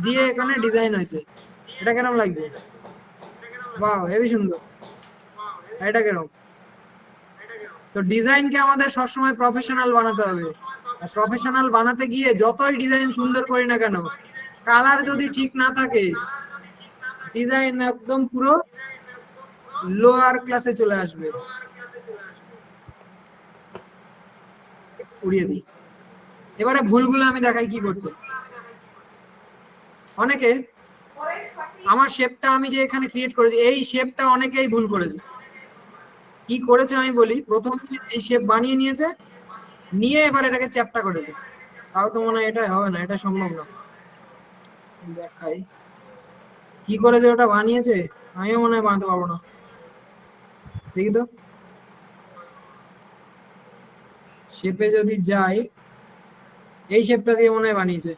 দিয়ে এখানে ডিজাইন হয়েছে। এটা কেমন লাগছে? বাহ, হেবি সুন্দর। এটা কেরকম? তো ডিজাইনকে আমাদের সবসময় প্রফেশনাল বানাতে হবে। আর প্রফেশনাল বানাতে গিয়ে যতই ডিজাইন সুন্দর করি না কেন, কালার যদি ঠিক না থাকে, ডিজাইন একদম পুরো লোয়ার ক্লাসে চলে আসবে। উড়িয়ে দিই। এবারে ভুলগুলো আমি দেখাই কি করছে। অনেকে আমার শেপটা আমি যে এখানে ক্রিয়েট করেছি, এই শেপটা অনেকেই ভুল করেছে। কি করেছে আমি বলি। প্রথমে এই শেপ বানিয়ে নিয়েছে, নিয়ে এবার এটাকে চ্যাপ্টা করেছে। তাও তো মনে হয় এটা হবে না, এটা সম্ভব না। দেখাই কি করেছে, ওটা বানিয়েছে। আমিও মনে হয় বানাতে পারবো না। দেখি তো, শেপে যদি যাই, এই শেপটা দিয়ে মনে হয় বানিয়েছে।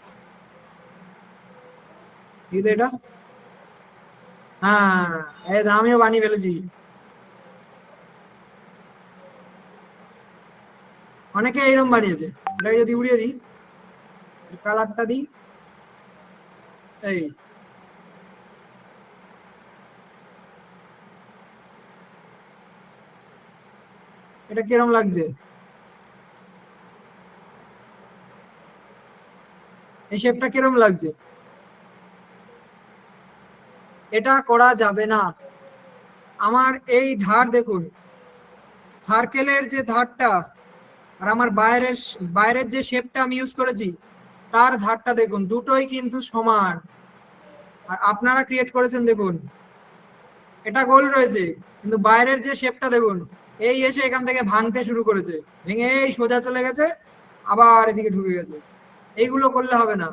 দেখি তো এটা। হ্যাঁ, এই আমিও বানিয়ে ফেলেছি। অনেকে এইরকম বানিয়েছে। এটাকে যদি উড়িয়ে দিই, কালারটা দিই, এই এটা কিরম লাগছে? এই শেপটা কিরম লাগছে? এটা করা যাবে না। আমার এই ধার দেখুন, সার্কেলের যে ধারটা, আর আমার বাইরের যে শেপটা আমি ইউজ করেছি, তার ধারটা দেখুন, দুটোই কিন্তু সমান। আর আপনারা ক্রিয়েট করেছেন দেখুন, এটা গোল রয়েছে, কিন্তু বাইরের যে শেপটা দেখুন, এই এসে এখান থেকে ভাঙতে শুরু করেছে, ভেঙে এই সোজা চলে গেছে, আবার এদিকে ঢুকে গেছে। এইগুলো করলে হবে না।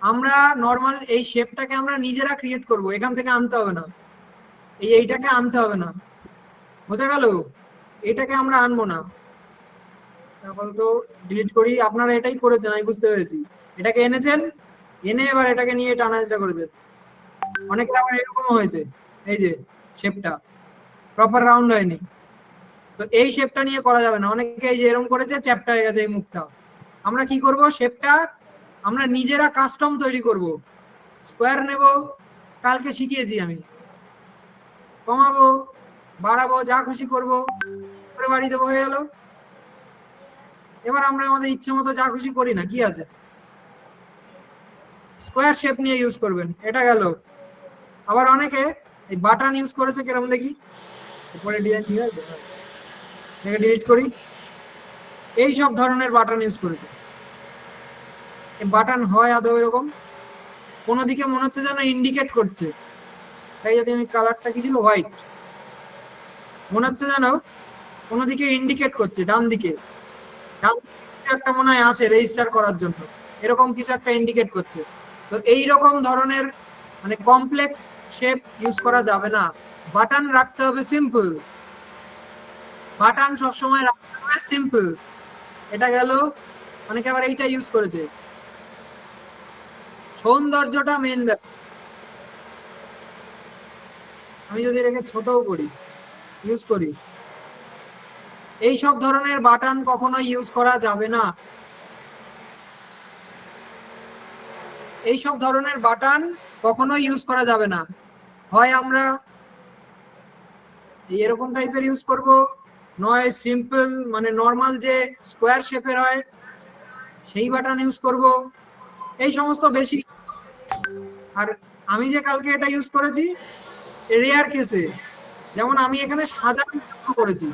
আমরা নর্মাল এই শেপটাকে আমরা নিজেরা ক্রিয়েট করব, এখান থেকে আনতে হবে না। এইটাকে আনতে হবে না, বোঝা গেল? এটাকে আমরা আনবো না। আপাতত ডিলিট করি। আপনারা এটাই করেছেন, আমি বুঝতে পেরেছি। এটাকে এনেছেন, এনে এবার এটাকে নিয়ে টানা চেষ্টা করেছেন। অনেকের আবার এরকম হয়েছে, এই যে শেপটা প্রপার রাউন্ড হয়নি। তো এই শেপটা নিয়ে করা যাবে না। অনেকে এই যে এরকম করেছে, চ্যাপ্টা হয়ে গেছে এই মুখটা। আমরা কি করব, শেপটা আমরা নিজেরা কাস্টম তৈরি করব। স্কোয়ার নেব, কালকে শিখিয়েছি আমি, কমাবো, বাড়াবো, যা খুশি করবো, করে বাড়িয়ে দেবো, হয়ে গেল। এবার আমরা আমাদের ইচ্ছে মতো যা খুশি করি না, কি আছে? স্কোয়ার শেপ নিয়ে ইউজ করবেন, এটা গেল। আবার অনেকে এই বাটন ইউজ করেছে, কিরকম দেখি। উপরে ডিজাইন ঠিক আছে, ডিলিট করি। এই সব ধরনের বাটন ইউজ করেছে। বাটন হয় আদৌ এরকম? কোনো দিকে মনে হচ্ছে যেন ইন্ডিকেট করছে। তাই যদি আমি কালারটা কি ছিল, হোয়াইট, মনে হচ্ছে যেন কোনো দিকে ইন্ডিকেট করছে, ডান দিকে। ডান দিকে কিছু একটা মনে হয় আছে রেজিস্টার করার জন্য, এরকম কিছু একটা ইন্ডিকেট করছে। তো এই রকম ধরনের মানে কমপ্লেক্স শেপ ইউজ করা যাবে না। বাটন রাখতে হবে সিম্পল। বাটন সবসময় রাখতে হবে সিম্পল। এটা গেল। অনেকে আবার এইটা ইউজ করেছে, সৌন্দর্যটা মেন ব্যাপার। আমি যদি এটাকে ছোটও করি, ইউজ করি, এই সব ধরনের বাটন কখনো ইউজ করা যাবে না। এই সব ধরনের বাটন কখনো ইউজ করা যাবে না। হয় আমরা এরকম টাইপের ইউজ করব, নয় সিম্পল মানে নর্মাল যে স্কোয়ার শেপের হয় সেই বাটন ইউজ করব। এই সমস্ত বেশি। আর আমি যে কালকে এটা ইউজ করেছি রেয়ার কেসে, যেমন আমি এখানে সাজানোর জন্য করেছি,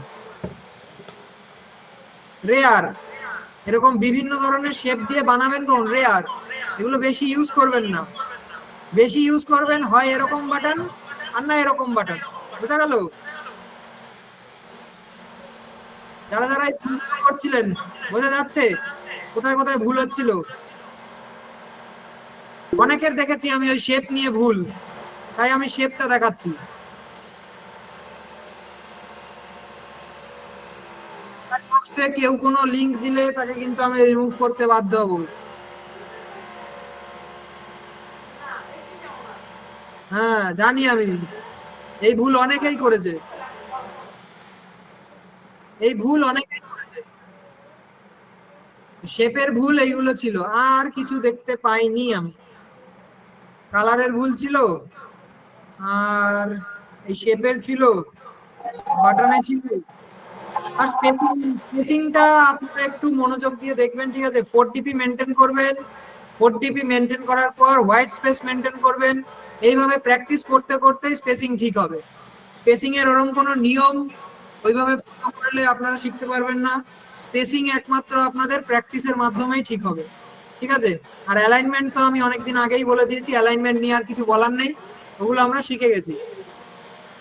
রেয়ার। এরকম বিভিন্ন ধরনের শেপ দিয়ে বানাবেন কোন রেয়ার, এগুলো বেশি ইউজ করবেন না। বেশি ইউজ করবেন হয় এরকম বাটন, আর না এরকম বাটন। বোঝা গেল? যারা যারা এই ভুলগুলো করছিলেন, বোঝা যাচ্ছে কোথায় কোথায় ভুল হচ্ছিল? অনেকের দেখেছি আমি ওই শেপ নিয়ে ভুল, তাই আমি শেপটা দেখাচ্ছি। বক্সে কেউ কোনো লিংক দিলে তাকে কিন্তু আমি রিমুভ করতে বাধ্য হব। হ্যাঁ, জানি আমি। এই ভুল অনেকেই করেছে, এই ভুল অনেকেই করেছে। শেপের ভুল এইগুলো ছিল, আর কিছু দেখতে পাইনি আমি। কালারের ভুল ছিল, আর এই শেপের ছিল, বাটনে ছিল, আর স্পেসিংটা আপনারা একটু মনোযোগ দিয়ে দেখবেন, ঠিক আছে? 4 dp মেনটেন করবেন, 4 dp মেনটেন করার পর হোয়াইট স্পেস মেনটেন করবেন। এইভাবে প্র্যাকটিস করতে করতে স্পেসিং ঠিক হবে। স্পেসিং এর ওরকম কোনো নিয়ম ওইভাবে ফলো করলে আপনারা শিখতে পারবেন না। স্পেসিং একমাত্র আপনাদের প্র্যাকটিসের মাধ্যমেই ঠিক হবে, ঠিক আছে? আর অ্যালাইনমেন্ট তো আমি অনেকদিন আগেই বলে দিয়েছি, অ্যালাইনমেন্ট নিয়ে আর কিছু বলার নেই, ওগুলো আমরা শিখে গেছি।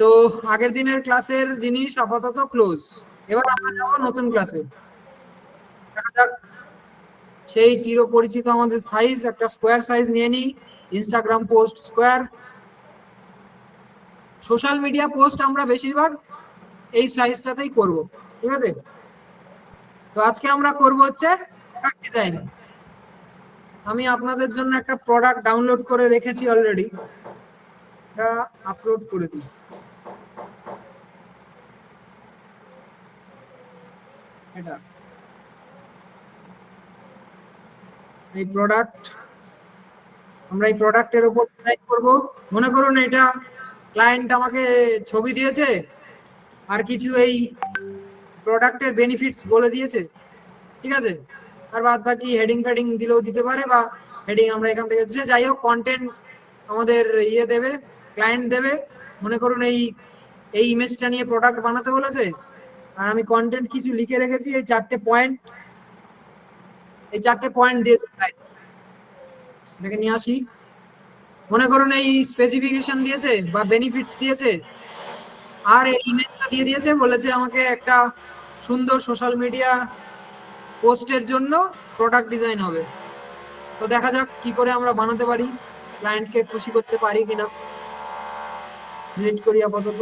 তো আগের দিনের ক্লাসের জিনিস আপাতত ক্লোজ। এবার আমরা যাবো নতুন ক্লাসে। দেখা যাক, সেই চিরপরিচিত আমাদের সাইজ, একটা স্কোয়ার সাইজ নিয়ে নিই। Instagram post square, social media post আমরা বেশিরভাগ এই সাইজটাতেই করব, ঠিক আছে? তো আজকে আমরা করব হচ্ছে প্রোডাক্ট ডিজাইন। আমি আপনাদের জন্য একটা প্রোডাক্ট ডাউনলোড করে রেখেছি অলরেডি, এটা আপলোড করে দিই। এটা এই প্রোডাক্ট, আমরা এই প্রোডাক্টের উপর ডিজাইন করব। মনে করুন এটা ক্লায়েন্ট আমাকে ছবি দিয়েছে আর কিছু এই প্রোডাক্টের বেনিফিটস বলে দিয়েছে, ঠিক আছে? আর বাদ বাকি হেডিং ফেডিং দিলেও দিতে পারে, বা হেডিং আমরা এখান থেকে যাই হোক কন্টেন্ট আমাদের ইয়ে দেবে, ক্লায়েন্ট দেবে। মনে করুন এই এই ইমেজটা নিয়ে প্রোডাক্ট বানাতে বলেছে, আর আমি কন্টেন্ট কিছু লিখে রেখেছি, এই 4টে পয়েন্ট, এই 4টে পয়েন্ট দিয়েছে ক্লায়েন্ট। এটাকে নিয়ে আসি। মনে করুন এই স্পেসিফিকেশন দিয়েছে বা বেনিফিটস দিয়েছে, আর এই ইমেজটা দিয়ে দিয়েছে, বলেছে আমাকে একটা সুন্দর সোশ্যাল মিডিয়া পোস্টের জন্য প্রোডাক্ট ডিজাইন হবে। তো দেখা যাক কি করে আমরা বানাতে পারি, ক্লায়েন্টকে খুশি করতে পারি কিনা। ডিলিট করি আপাতত।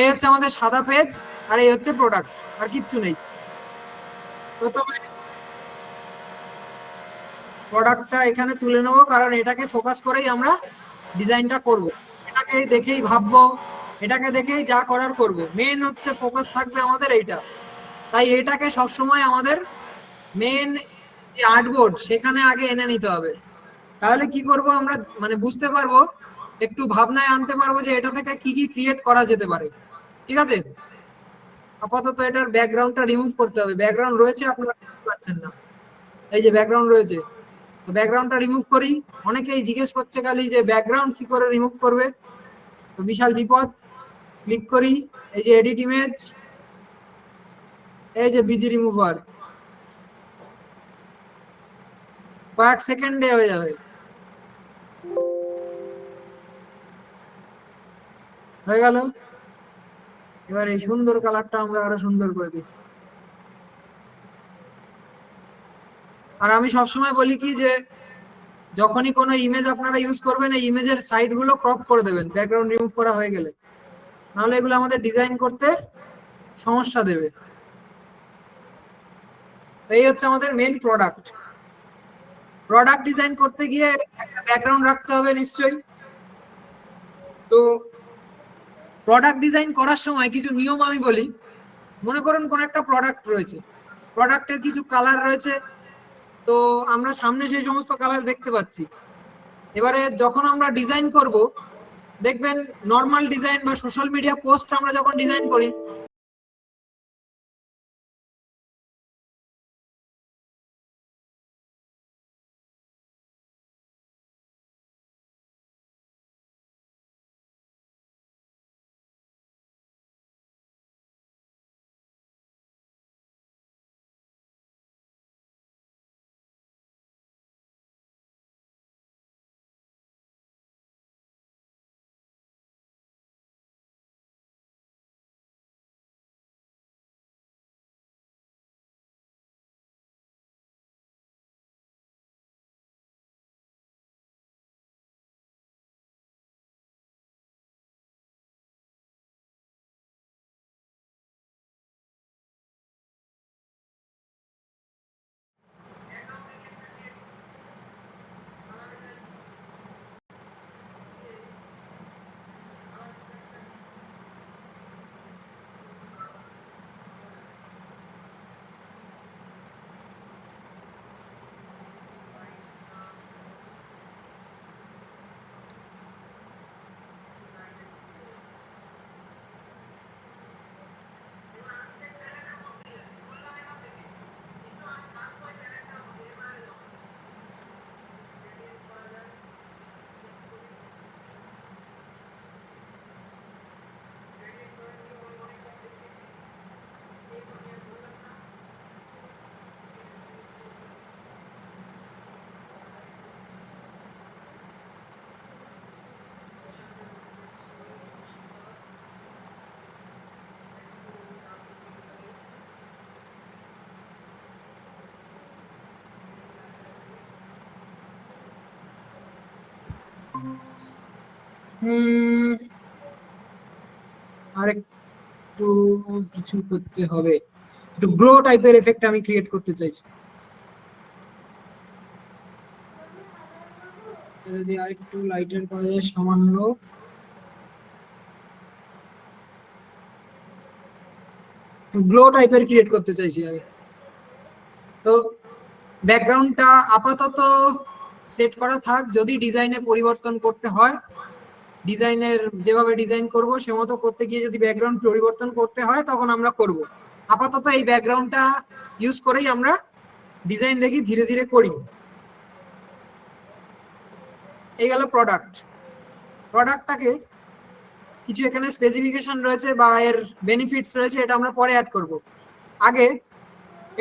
এই হচ্ছে আমাদের সাদা পেজ, আর এই হচ্ছে প্রোডাক্ট, আর কিচ্ছু নেই। প্রথমে প্রোডাক্টটা এখানে তুলে নেবো, কারণ এটাকে ফোকাস করেই আমরা ডিজাইনটা করব। এটাকে দেখেই ভাববো, এটাকে দেখেই যা করার করব। মেন হচ্ছে ফোকাস থাকবে আমাদের এইটা। তাই এটাকে সবসময় আমাদের মেন যে আর্টবোর্ড সেখানে আগে এনে নিতে হবে। তাহলে কি করব আমরা, মানে বুঝতে পারবো, একটু ভাবনায় আনতে পারবো যে এটা থেকে কি কি ক্রিয়েট করা যেতে পারে, ঠিক আছে? আপাতত এটার ব্যাকগ্রাউন্ডটা রিমুভ করতে হবে। ব্যাকগ্রাউন্ড রয়েছে, আপনারা বুঝতে পারছেন না, এই যে ব্যাকগ্রাউন্ড রয়েছে। তো ব্যাকগ্রাউন্ডটা রিমুভ করি। অনেকেই জিজ্ঞেস করছে খালি যে ব্যাকগ্রাউন্ড কি করে রিমুভ করবে, তো বিশাল বিপদ। ক্লিক করি, এই যে এডিট ইমেজ, এই যে বিজি রিমুভার, কয়েক সেকেন্ডে হয়ে যাবে। হয়ে গেল। এবার এই সুন্দর কালারটা আমরা আরো সুন্দর করে দিই। আর আমি সবসময় বলি কি যে যখনই কোনো ইমেজ আপনারা ইউজ করবেন, এই ইমেজের সাইড গুলো ক্রপ করে দেবেন ব্যাকগ্রাউন্ড রিমুভ করা হয়ে গেলে, নাহলে এগুলো আমাদের ডিজাইন করতে সমস্যা দেবে। এই হচ্ছে আমাদের মেন প্রোডাক্ট। প্রোডাক্ট ডিজাইন করতে গিয়ে একটা ব্যাকগ্রাউন্ড রাখতে হবে নিশ্চয়ই। তো প্রোডাক্ট ডিজাইন করার সময় কিছু নিয়ম আমি বলি। মনে করুন কোন একটা প্রোডাক্ট রয়েছে, প্রোডাক্টের কিছু কালার রয়েছে, তো আমরা সামনে সেই সমস্ত কালার দেখতে পাচ্ছি। এবারে যখন আমরা ডিজাইন করব, দেখবেন নর্মাল ডিজাইন বা সোশ্যাল মিডিয়া পোস্ট আমরা যখন ডিজাইন করি, আরেকটু কিছু করতে হবে, একটু গ্লো টাইপের এফেক্ট আমি ক্রিয়েট করতে চাইছি। যদি আরেকটু লাইটের করা যায় সামান্য, গ্লো টাইপের ক্রিয়েট করতে চাইছি আমি। তো ব্যাকগ্রাউন্ডটা আপাতত সেট করা থাক, যদি ডিজাইনে পরিবর্তন করতে হয়, ডিজাইনের যেভাবে ডিজাইন করব সে মতো করতে গিয়ে যদি ব্যাকগ্রাউন্ড পরিবর্তন করতে হয় তখন আমরা করব। আপাতত এই ব্যাকগ্রাউন্ডটা ইউজ করেই আমরা ডিজাইন দেখি ধীরে ধীরে করি। এই গেল প্রোডাক্ট। প্রোডাক্টটাকে কিছু এখানে স্পেসিফিকেশন রয়েছে বা এর বেনিফিটস রয়েছে, এটা আমরা পরে অ্যাড করব। আগে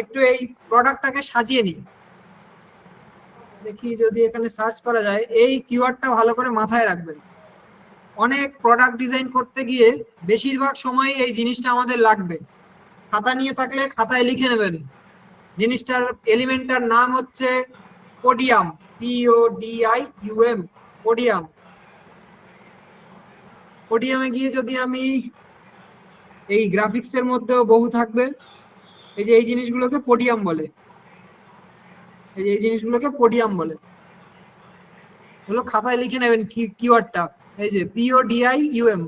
একটু এই প্রোডাক্টটাকে সাজিয়ে নিই। দেখি যদি এখানে সার্চ করা যায়, এই কিওয়ার্ডটা ভালো করে মাথায় রাখবেন। অনেক প্রোডাক্ট ডিজাইন করতে গিয়ে বেশিরভাগ সময় এই জিনিসটা আমাদের লাগবে। খাতা নিয়ে থাকলে খাতায় লিখে নেবেন, জিনিসটার এলিমেন্টটার নাম হচ্ছে পোডিয়াম, PODIUM, পোডিয়াম। পোডিয়ামে গিয়ে যদি আমি এই গ্রাফিক্সের মধ্যেও বহু থাকবে, এই যে এই জিনিসগুলোকে পোডিয়াম বলে, এই যে এই জিনিসগুলোকে পোডিয়াম বলে, এগুলো খাতায় লিখে নেবেন কিওয়ার্ডটা, এই যে PODIUM।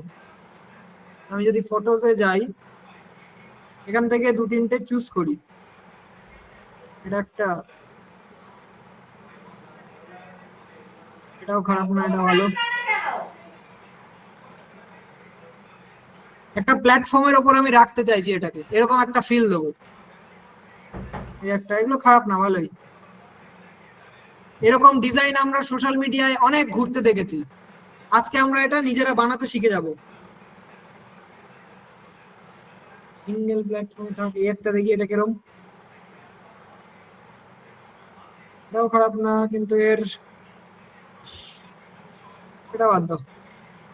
আমি যদি ফটোসে যাই, এখান থেকে দু তিনটে চুজ করি, এটা একটা, এটাও খারাপ না, এটা ভালো। একটা প্ল্যাটফর্মের ওপর আমি রাখতে চাইছি এটাকে, এরকম একটা ফিল দেবো। এই একটা, এগুলো খারাপ না, ভালোই। এরকম ডিজাইন আমরা সোশ্যাল মিডিয়ায় অনেক ঘুরতে দেখেছি, আজকে আমরা এটা নিজেরা বানাতে শিখে যাব। সিঙ্গেল প্ল্যাটফর্ম থাকে, একটা দেখি এটা কিরকম, এটাও খারাপ না, কিন্তু এর এটা বাদ দাও,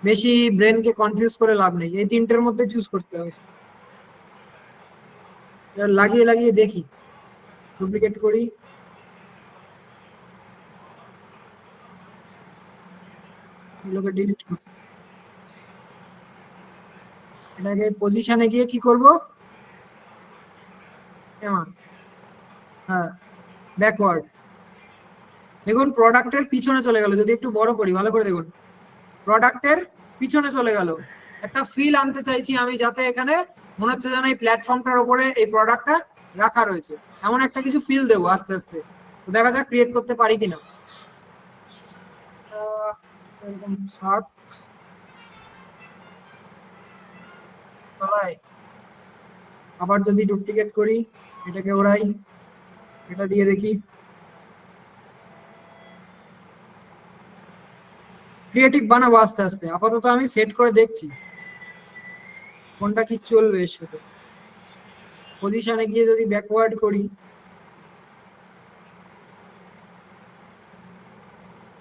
বেশি ব্রেনকে কনফিউজ করে লাভ নেই, এই তিনটের মধ্যে চুজ করতে হবে। লাগিয়ে লাগিয়ে দেখি, ডুপ্লিকেট করি, এগুলোকে ডিলিট করি। এটাকে পজিশনে গিয়ে কি করব, হ্যাঁ ব্যাকওয়ার্ড। দেখুন প্রোডাক্টের পিছনে চলে গেল, যদি একটু বড় করি ভালো করে দেখুন, প্রোডাক্টের পিছনে চলে গেল। একটা ফিল আনতে চাইছি আমি, যাতে এখানে মনে হচ্ছে যেন এই প্ল্যাটফর্মটার উপরে এই প্রোডাক্টটা রাখা রয়েছে, এমন একটা কিছু ফিল দেবো আস্তে আস্তে। তো দেখা যাক ক্রিয়েট করতে পারি কিনা। এরকম থাক, আবার যদি ডুপ্লিকেট করি, এটাকে ওরাই, এটা দিয়ে দেখি। ক্রিয়েটিভ বানাবো আস্তে আস্তে, আপাতত আমি সেট করে দেখছি কোনটা কি চলবে এর সাথে। পজিশনে গিয়ে যদি ব্যাকওয়ার্ড করি,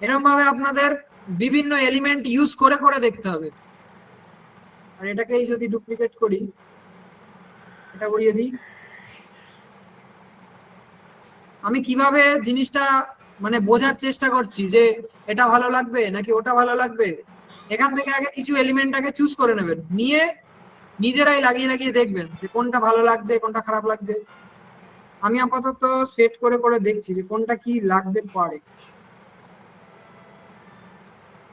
এরকম ভাবে আপনাদের বিভিন্ন এলিমেন্ট ইউজ করে করে দেখতে হবে। আর এটাকেই যদি ডুপ্লিকেট করি, এটা করিয়ে দিই, আমি কিভাবে জিনিসটা মানে বোঝার চেষ্টা করছি যে এটা ভালো লাগবে নাকি ওটা ভালো লাগবে। এখান থেকে আগে কিছু এলিমেন্ট আগে চুজ করে নেবেন, নিয়ে নিজেরাই লাগিয়ে লাগিয়ে দেখবেন যে কোনটা ভালো লাগছে কোনটা খারাপ লাগছে। আমি আপাতত সেট করে করে দেখছি যে কোনটা কি লাগতে পারে।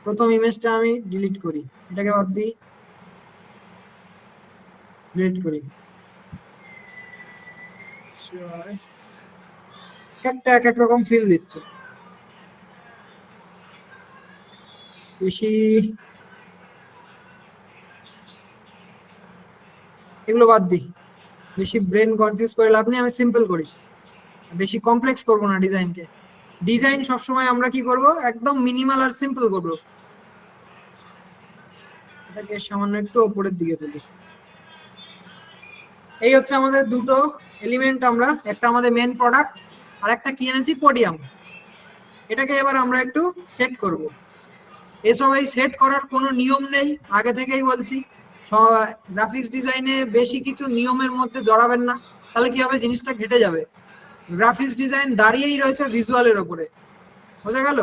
প্রথম ইমেজটা আমি ডিলিট করি, এটাকে বাদ দিই, ডিলিট করি। একটা এক এক রকম ফিল দিচ্ছে, বেশি এগুলো বাদ দিই, বেশি ব্রেন কনফিউজ করে লাভ নেই, আমি সিম্পল করি, বেশি কমপ্লেক্স করবো না ডিজাইনকে। ডিজাইন সবসময় আমরা কি করব, একদম মিনিমাল আর সিম্পল করবো। এটাকে সামান্য একটু উপরের দিকে তুলি। এই হচ্ছে আমাদের দুটো এলিমেন্ট, আমরা একটা আমাদের মেন প্রোডাক্ট আর একটা কি এনেছি পোডিয়াম। এটাকে এবার আমরা একটু সেট করব। এসব এই সেট করার কোনো নিয়ম নেই, আগে থেকেই বলছি। গ্রাফিক্স ডিজাইনে বেশি কিছু নিয়মের মধ্যে জড়াবেন না, তাহলে কি হবে, জিনিসটা ঘেটে যাবে। গ্রাফিক্স ডিজাইন দাঁড়িয়েই রয়েছে ভিজুয়ালের উপরে, বোঝা গেল।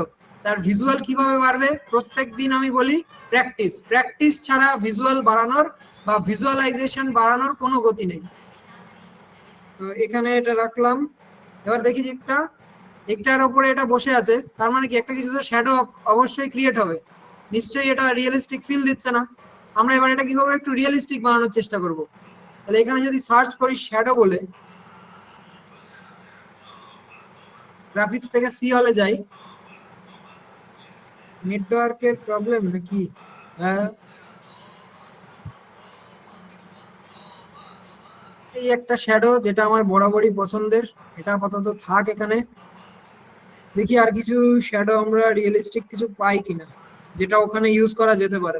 তার ভিজুয়াল কিভাবে বাড়বে? প্রত্যেক দিন আমি বলি প্র্যাকটিস ছাড়া ভিজুয়াল বাড়ানোর বা ভিজুয়ালাইজেশন বাড়ানোর কোনো গতি নেই। তো এখানে এটা রাখলাম। এবার দেখি যে একটার উপরে এটা বসে আছে, তার মানে কি একটা কিছু তো শ্যাডো অবশ্যই ক্রিয়েট হবে, নিশ্চয়ই এটা রিয়েলিস্টিক ফিল দিচ্ছে না। আমরা এবার এটা কি করবো, একটু রিয়েলিস্টিক বানানোর চেষ্টা করব। তাহলে এখানে যদি সার্চ করি শ্যাডো বলে, গ্রাফিক্স থেকে সি হলে যাই। নেটওয়ার্কের প্রবলেম নাকি? হ্যাঁ, এই একটা শ্যাডো যেটা আমার বরাবরই পছন্দের, এটা আপাতত থাক এখানে। দেখি আর কিছু শ্যাডো আমরা রিয়েলিস্টিক কিছু পাই কিনা যেটা ওখানে ইউজ করা যেতে পারে।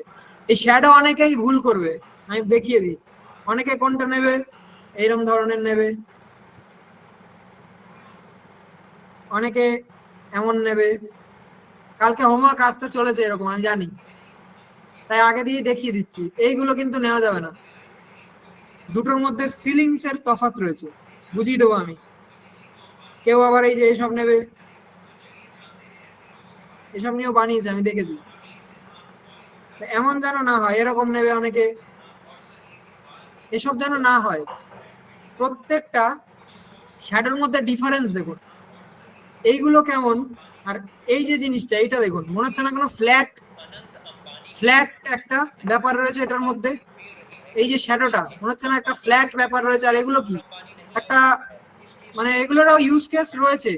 এই শ্যাডো অনেকেই ভুল করবে, আমি দেখিয়ে দিই। অনেকে কোনটা নেবে, এইরকম ধরনের নেবে, অনেকে এমন নেবে। কালকে হোমওয়ার্ক আসতে চলেছে এরকম আমি জানি, তাই আগে দিয়ে দেখিয়ে দিচ্ছি। এইগুলো কিন্তু নেওয়া যাবে না, দুটোর মধ্যে ফিলিংস এর তফাৎ রয়েছে, বুঝিয়ে দেবো আমি। কেউ আবার এই যে এসব নেবে, এসব নিয়েও বানিয়েছে আমি দেখেছি। এমন যেন না হয়, এরকম নেবে অনেকে, এসব যেন না হয়। প্রত্যেকটা শ্যাডোর মধ্যে ডিফারেন্স দেখুন, এইগুলো কেমন। আর এই যে জিনিসটা, এইটা দেখুন, মনে হচ্ছে না কোনো ফ্ল্যাট একটা ব্যাপার রয়েছে এটার মধ্যে। এই যে শ্যাডোটা মনে হচ্ছে না একটা ফ্ল্যাট ব্যাপার রয়েছে। আর এগুলো কি একটা, মানে এগুলোরও ইউজ কেস রয়েছে,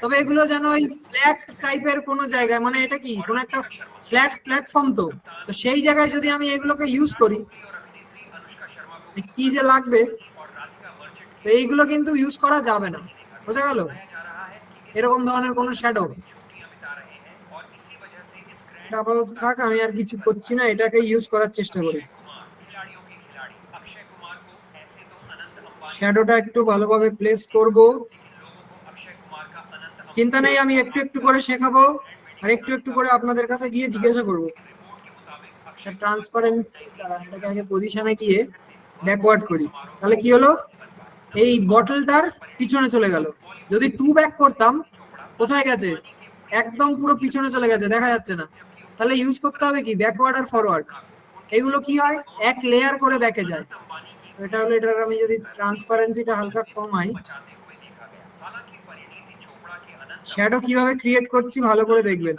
তবে এগুলো যেন ওই ফ্ল্যাট টাইপের কোনো জায়গায়, মানে এটা কি কোনো একটা ফ্ল্যাট প্ল্যাটফর্ম, তো তো সেই জায়গায় যদি আমি এগুলোকে ইউজ করি কি যে লাগবে। তো এইগুলো কিন্তু ইউজ করা যাবে না, বোঝা গেল? এরকম ধরনের কোনো শ্যাডো আপাতত থাক, আমি আর কিছু করছি না, এটাকে ইউজ করার চেষ্টা করি। শ্যাডোটা একটু ভালোভাবে প্লেস করব, চিন্তা নেই, আমি একটু একটু করে শেখাবো আর একটু একটু করে আপনাদের কাছে গিয়ে জিজ্ঞাসা করবো। ট্রান্সপারেন্সি, এটাকে আগে পজিশনে গিয়ে ব্যাকওয়ার্ড করি, তাহলে কি হলো, এই বটলটার পিছনে চলে গেল। যদি টু ব্যাক করতাম, কোথায় গেছে, একদম পুরো পিছনে চলে গেছে, দেখা যাচ্ছে না। তাহলে ইউজ করতে হবে কি ব্যাকওয়ার্ড আর ফরওয়ার্ড। এগুলো কি হয়, এক লেয়ার করে ব্যাকে যায়। এটা হলো, এটার আমি যদি ট্রান্সপারেন্সিটা হালকা কমাই, শ্যাডো কিভাবে ক্রিয়েট করছি ভালো করে দেখবেন।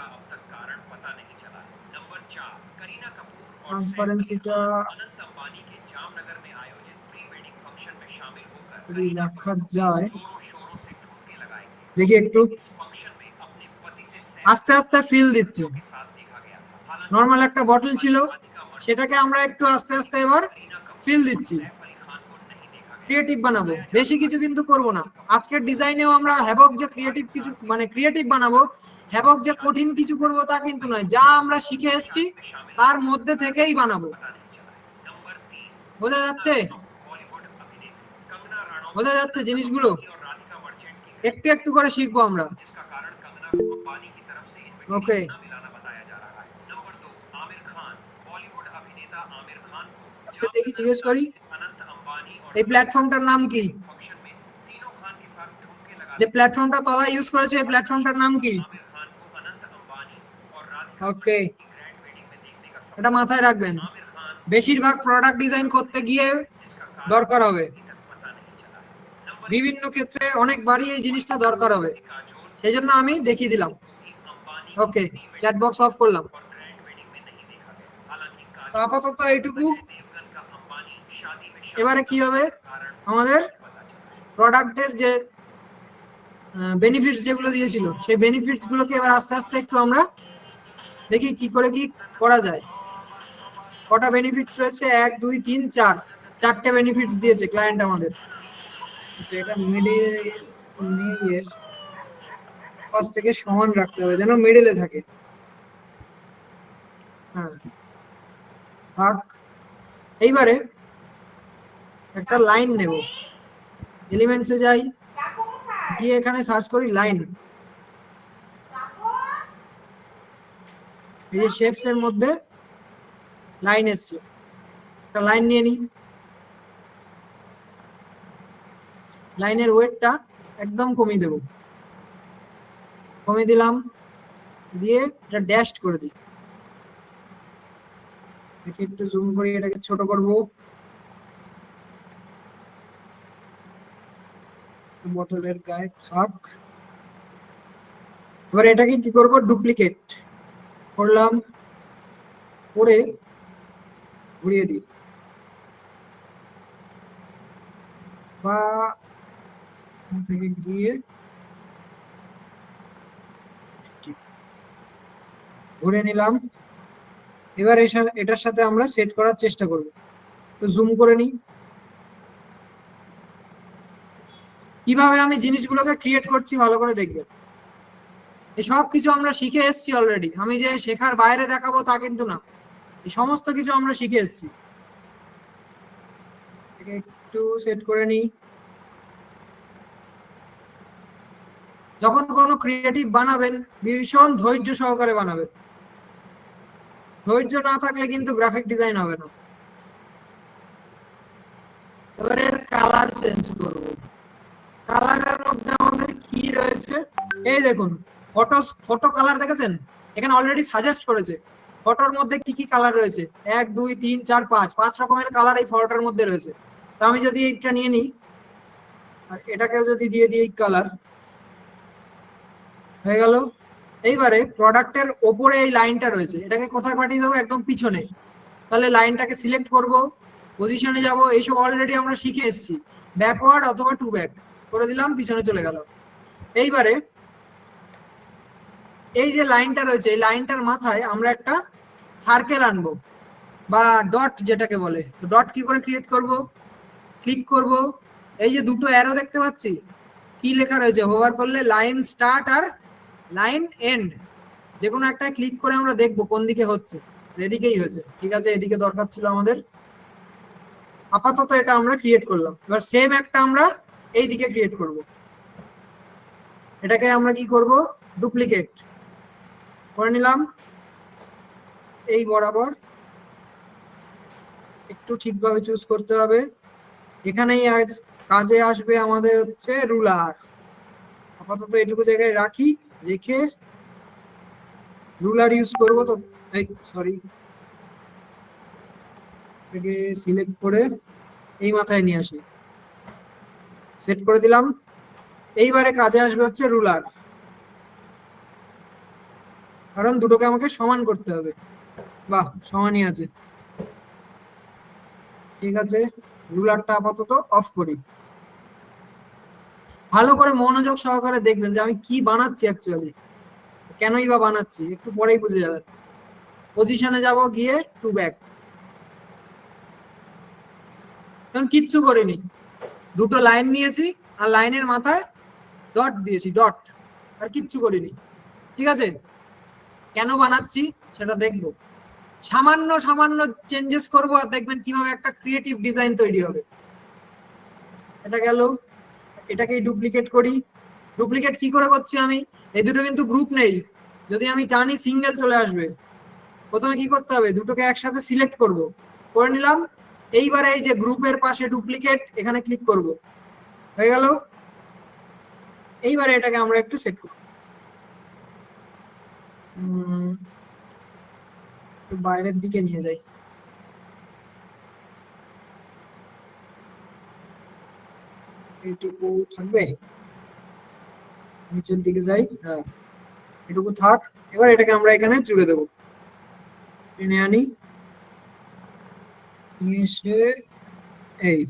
ট্রান্সপারেন্সিটা রাখা যায়, দেখি একটু আস্তে আস্তে ফিল দিচ্ছে। নর্মাল একটা বটল ছিল, সেটাকে আমরা একটু আস্তে আস্তে এবার ফিল দিচ্ছি। ক্রিয়েটিভ বানাবো, বেশি কিছু কিন্তু করব না। আজকের ডিজাইনেও আমরা হ্যাভক যে ক্রিয়েটিভ কিছু, মানে ক্রিয়েটিভ বানাবো, হ্যাভক যে কঠিন কিছু করব তা কিন্তু নয়। যা আমরা শিখে এসেছি তার মধ্যে থেকেই বানাবো। বোঝা যাচ্ছে? বোঝা যাচ্ছে জিনিসগুলো? একটু একটু করে শিখবো আমরা। ওকে, দেখি জিজ্ঞেস করি, এই প্ল্যাটফর্মটার নাম কি? যে প্ল্যাটফর্মটা তলায় ইউজ করেছে, এই প্ল্যাটফর্মটার নাম কি? ওকে, এটা মাথায় রাখবেন, বেশিরভাগ প্রোডাক্ট ডিজাইন করতে গিয়ে দরকার হবে, বিভিন্ন ক্ষেত্রে অনেকবারই এই জিনিসটা দরকার হবে, সেই জন্য আমি দেখিয়ে দিলাম। ওকে, চ্যাট বক্স অফ করলাম। তো আপাতত এইটুকু। এবারে কি হবে, আমাদের প্রোডাক্টের যে বেনিফিটস যেগুলো দিয়েছিল, সেই বেনিফিটস গুলোকে এবার আস্তে আস্তে একটু আমরা দেখি কি করে কি করা যায়। কটা বেনিফিটস রয়েছে, 1 2 3 4, চারটে বেনিফিটস দিয়েছে ক্লায়েন্ট আমাদের। এটা মিডিলের পাশ থেকে সমান রাখতে হবে, যেন মিডিলে থাকে। হ্যাঁ, থাক। এইবারে একটা লাইন নেব, এলিমেন্টসে যাই, গিয়ে এখানে সার্চ করি লাইন। এই যে শেপস এর মধ্যে লাইন এসছে, একটা লাইন নিয়ে নিই। লাইনের ওয়েটটা একদম কমিয়ে দেব, কমিয়ে দিলাম। দিয়ে এটা ড্যাশ করে দিই। একটু জুম করে এটাকে ছোট করব, বটলের গায়ে থাক। এবার এটাকে কি করব, ডুপ্লিকেট করলাম, করে ঘুরিয়ে দিই, বা এখান থেকে গিয়ে ঘুরে নিলাম। এবার এটার সাথে আমরা সেট করার চেষ্টা করব। তো জুম করে নিই। কিভাবে আমি জিনিসগুলোকে ক্রিয়েট করছি ভালো করে দেখবেন। এই সব কিছু আমরা শিখে এসেছি অলরেডি, আমি যে শেখার বাইরে দেখাবো তা কিন্তু না, এই সমস্ত কিছু আমরা শিখে এসেছি। একটু সেট করে নিই। যখন কোনো ক্রিয়েটিভ বানাবেন ভীষণ ধৈর্য সহকারে বানাবেন, ধৈর্য না থাকলে কিন্তু গ্রাফিক ডিজাইন হবে না। এবারে কালার চেঞ্জ করব। কালারের মধ্যে আমাদের কি রয়েছে, এই দেখুন ফটো কালার দেখেছেন, এখানে অলরেডি সাজেস্ট করেছে ফটোর মধ্যে কি কি কালার রয়েছে, 1 2 3 4 5 রকমের কালার এই ফটোর মধ্যে রয়েছে। তো আমি যদি এইটা নিয়ে নিই আর এটাকেও যদি দিয়ে দিই কালার, হয়ে গেল। এইবারে প্রোডাক্টের ওপরে এই লাইনটা রয়েছে, এটাকে কোথায় পাঠিয়ে দেবো, একদম পিছনে। তাহলে লাইনটাকে সিলেক্ট করব, পজিশনে যাব, এইসব অলরেডি আমরা শিখে এসেছি। ব্যাকওয়ার্ড অথবা টু ব্যাক করে দিলাম, পিছনে চলে গেল। এইবারে এই যে লাইনটা রয়েছে, এই লাইনটার মাথায় আমরা একটা সার্কেল আনবো, বা ডট যেটাকে বলে। তো ডট কি করে ক্রিয়েট করব, ক্লিক করব, এই যে দুটো অ্যারো দেখতে পাচ্ছি, কি লেখা রয়েছে, হোভার করলে লাইন স্টার্ট আর লাইন এন্ড, যে কোনো একটা ক্লিক করে আমরা দেখবো কোন দিকে হচ্ছে। এদিকেই হয়েছে, ঠিক আছে, এদিকে দরকার ছিল আমাদের। আপাতত এটা আমরা ক্রিয়েট করলাম। এবার সেম একটা আমরা এই দিকে ক্রিয়েট করব। এটাকে আমরা কি করব, ডুপ্লিকেট করে নিলাম, এই বরাবর একটু ঠিকভাবে চুজ করতে হবে। এখানেই কাজে আসবে আমাদের হচ্ছে রুলার। আপাতত এইটুকু জায়গায় রাখি, রেখে রুলার ইউজ করব। তো সরি, এটাকে সিলেক্ট করে এই মাথায় নিয়ে আসি, সেট করে দিলাম। এইবারে কাজে আসবে হচ্ছে রুলার, কারণ দুটোকে আমাকে সমান করতে হবে। বাহ, সমানই আছে, ঠিক আছে। রুলারটা আপাতত অফ করি। ভালো করে মনোযোগ সহকারে দেখবেন যে আমি কি বানাচ্ছি অ্যাকচুয়ালি, কেনই বা বানাচ্ছি, একটু পরেই বুঝে যাবেন। পজিশনে যাব, গিয়ে টু ব্যাক। কারণ কিচ্ছু করিনি, দুটো লাইন নিয়েছি আর লাইনের মাথায় ডট দিয়েছি, ডট, আর কিচ্ছু করিনি। ঠিক আছে, কেন বানাচ্ছি সেটা দেখবো। সামান্য সামান্য চেঞ্জেস করবো আর দেখবেন কিভাবে একটা ক্রিয়েটিভ ডিজাইন তৈরি হবে। এটা গেল, এটাকেই ডুপ্লিকেট করি। ডুপ্লিকেট কি করে করছি আমি, এই দুটো কিন্তু গ্রুপ নেই, যদি আমি টানি সিঙ্গেল চলে আসবে। প্রথমে কি করতে হবে, দুটোকে একসাথে সিলেক্ট করব, করে নিলাম। এইবারে এই যে গ্রুপের পাশে ডুপ্লিকেট, এখানে ক্লিক করব, হয়ে গেল। এইবারে এটাকে আমরা একটু সেট করব, বাইরের দিকে নিয়ে যাই। এইটুকু থাকবে, নিচের দিকে যাই, হ্যাঁ এটুকু থাক। এবার এটাকে আমরা এখানে জুড়ে দেবো, টেনে আনি, নিয়ে এসে এই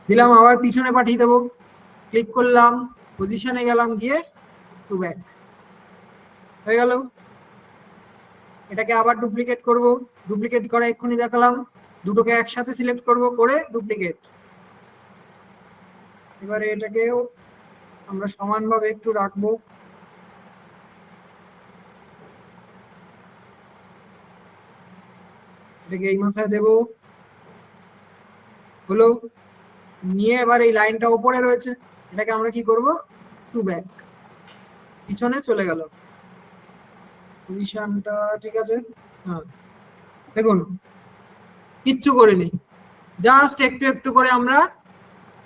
দিলাম, আবার পিছনে পাঠিয়ে দেবো। ক্লিক করলাম, পজিশনে গেলাম, গিয়ে টু ব্যাক, হয়ে গেল। এটাকে আবার ডুপ্লিকেট করব, ডুপ্লিকেট করে এক্ষুনি দেখালাম। দুটোকে একসাথে সিলেক্ট করব, করে ডুপ্লিকেট। এবারে এটাকেও আমরা সমানভাবে একটু রাখবো, এটাকে এই মাথায় দেব, হলো। নিয়ে এবার এই লাইনটা উপরে রয়েছে, এটাকে আমরা কি করব, টু ব্যাক, পিছনে চলে গেল। পজিশনটা ঠিক আছে, হ্যাঁ দেখুন কিচ্ছু করিনি, জাস্ট একটু একটু করে আমরা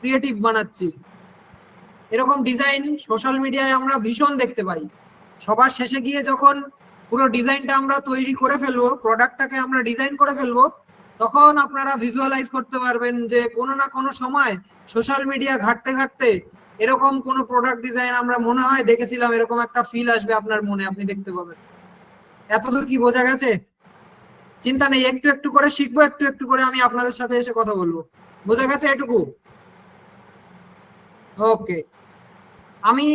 ক্রিয়েটিভ বানাচ্ছি। এরকম ডিজাইন সোশ্যাল মিডিয়ায় আমরা ভীষণ দেখতে পাই। সবার শেষে গিয়ে যখন পুরো ডিজাইনটা আমরা তৈরি করে ফেলবো, প্রোডাক্টটাকে আমরা ডিজাইন করে ফেলবো, তখন আপনারা ভিজুয়ালাইজ করতে পারবেন যে কোনো না কোনো সময় সোশ্যাল মিডিয়া ঘাঁটতে ঘাঁটতে এরকম কোনো প্রোডাক্ট ডিজাইন আমরা মনে হয় দেখেছিলাম, এরকম একটা ফিল আসবে আপনার মনে, আপনি দেখতে পাবেন। এতদূর কি বোঝা গেছে? চিন্তা নেই, একটু একটু করে শিখবো, একটু একটু করে আমি আপনাদের সাথে এসে কথা বলবো। বোঝা গেছে এটুকু? ওকে, আমি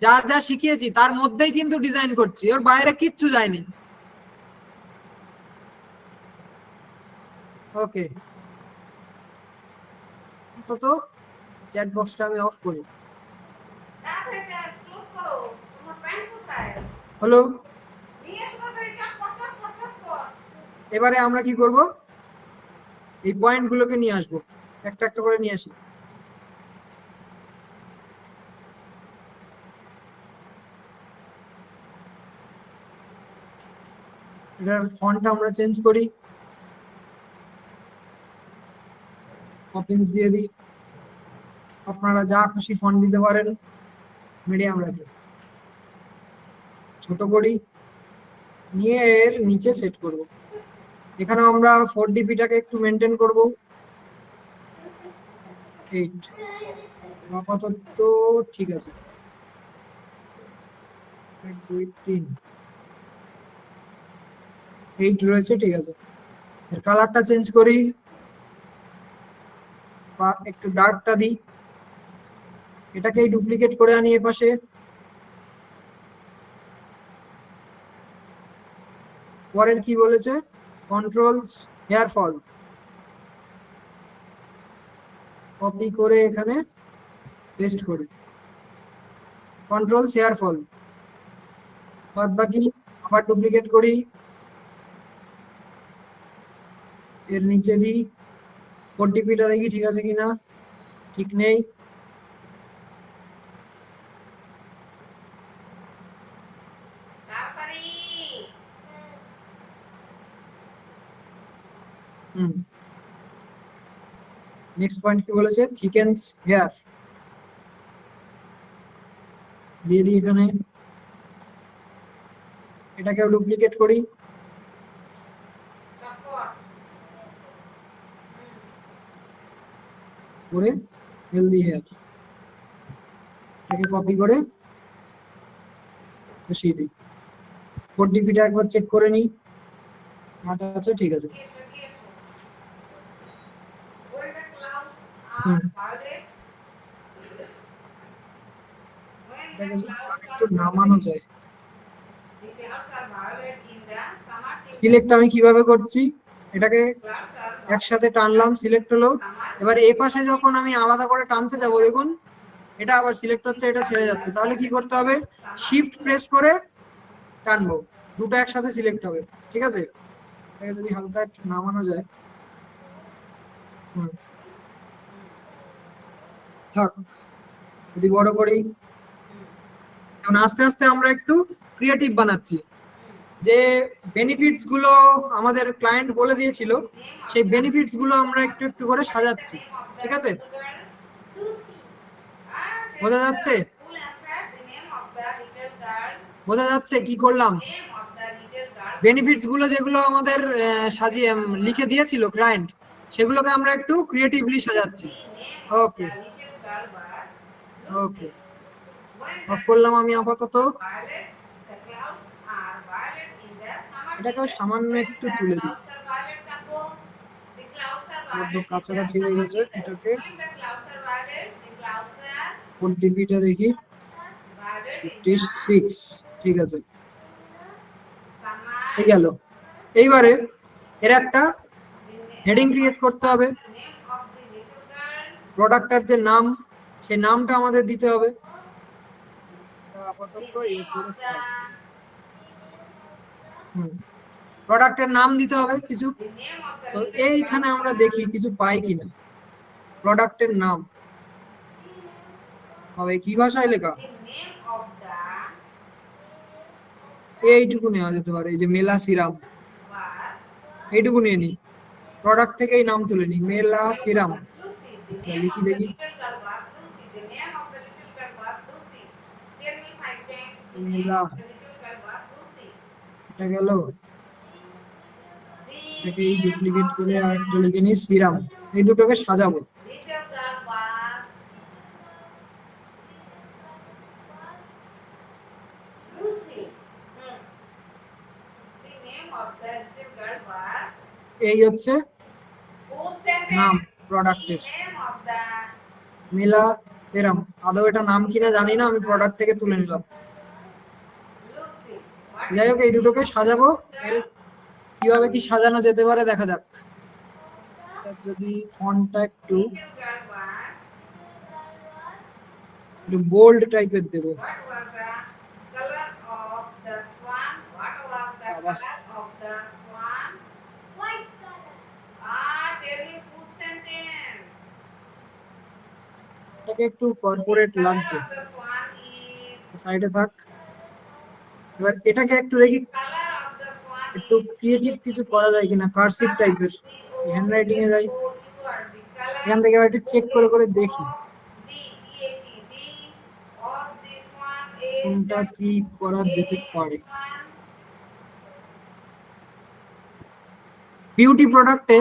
যা যা শিখিয়েছি তার মধ্যেই কিন্তু ডিজাইন করছি, ওর বাইরে কিচ্ছু যায়নি। ওকে, তো চ্যাট বক্সটা আমি অফ করি। হলো, এবারে আমরা কি করব, এই পয়েন্ট গুলোকে নিয়ে আসবো, একটা একটা করে নিয়ে আসি। এটার ফন্টটা আমরা চেঞ্জ করি, পপিন্স দিয়ে দিই, আপনারা যা খুশি ফন্ট দিতে পারেন, মিডিয়াম রাখি, ছোট করি, নিয়ে এর নিচে সেট করব। এখানে আমরা 4dp-টাকে একটু মেনটেন করব, 8 আপাতত ঠিক আছে, 1 2 3 8 রয়েছে, ঠিক আছে। এর কালারটা চেঞ্জ করি, বা একটু ডার্কটা দিই, এটাকে ডুপ্লিকেট করে আনি এ পাশে, পরের কি বলেছে, কন্ট্রোলস হেয়ার ফল, কপি করে এখানে পেস্ট করি, কন্ট্রোলস হেয়ার ফল, বাদ বাকি আবার ডুপ্লিকেট করি, এর নিচে দিই, 4dp-টা দেখি ঠিক আছে কিনা, ঠিক নেই, নেক্সট পয়েন্ট কি বলেছে, থিকেন্স হেয়ার, দিয়ে দিই এখানে, এটাকেও ডুপ্লিকেট করি, করে হেলদি হেয়ার, এটাকে কপি করে বসিয়ে দিই। 4dp-টা একবার চেক করে নিই, আটা আছে, ঠিক আছে। একটু নামানো যায়। সিলেক্ট আমি কিভাবে করছি, এটাকে একসাথে টানলাম, সিলেক্ট হলো। এবার এই পাশে যখন আমি আলাদা করে টানতে যাব, দেখুন এটা আবার সিলেক্ট হচ্ছে, এটা ছেড়ে যাচ্ছে, তাহলে কি করতে হবে, শিফট প্রেস করে টানবো, দুটো একসাথে সিলেক্ট হবে, ঠিক আছে। এটাকে যদি হালকা একটু নামানো যায়, থাক, যদি বড় করি, এখন আস্তে আস্তে আমরা একটু ক্রিয়েটিভ বানাচ্ছি, যে বেনিফিটস গুলো আমাদের ক্লায়েন্ট বলে দিয়েছিল, সেই বেনিফিটস গুলো আমরা একটু একটু করে সাজাচ্ছি, ঠিক আছে। বোঝা যাচ্ছে, বোঝা যাচ্ছে কি করলাম, বেনিফিটস গুলো যেগুলো আমাদের সাজিয়ে লিখে দিয়েছিল ক্লায়েন্ট, সেগুলোকে আমরা একটু ক্রিয়েটিভলি সাজাচ্ছি। ওকে, ওকে, অফ করলাম আমি আপাতত, এটাকেও সামান্য একটু তুলে দিই, বড্ড কাছাকাছি হয়ে গেছে, এটাকে 4dp-টা দেখি, 56, ঠিক আছে, এই গেল। এইবারে এর একটা হেডিং ক্রিয়েট করতে হবে, প্রোডাক্টের যে নাম, সেই নামটা আমাদের দিতে হবে, আপাতত এই উপরে থাকবে। প্রোডাক্টের নাম দিতে হবে কিছু, তো এইখানে আমরা দেখি কিছু পাই কিনা, প্রোডাক্টের নাম হবে কি ভাষায় লেখা, এইটুকু নেওয়া যেতে পারে, এই যে মেলা সিরাম, এইটুকু নিয়ে নি, প্রোডাক্ট থেকেই নাম তুলে নি, মেলা সিরাম, আচ্ছা লিখি দেখি, নীলা এটা গেল, এটাকে এই ডুপ্লিকেট করে আর একটা লিখে নিই সিরাম। এই দুটোকে সাজাবো। এই হচ্ছে নাম প্রোডাক্টের, মিলা সেরাম। আদৌ এটা নাম কিনা জানি না, আমি প্রোডাক্ট থেকে তুলে নিলাম। যাই হোক, এই দুটোকে সাজাবো। এর কিভাবে কি সাজানো যেতে পারে দেখা যাক। যদি ফন্টটা একটু বোল্ড টাইপের দেবো। এটাকে একটু কর্পোরেট লাগছে, সাইডে থাক। এবার এটাকে একটু দেখি একটু ক্রিয়েটিভ কিছু করা যায় কিনা, কার্সিভ টাইপের। হ্যান্ডরাইটিং এ যাই, এখান থেকে একটু চেক করে করে দেখি কোনটা কি করা যেতে পারে। বিউটি প্রোডাক্টে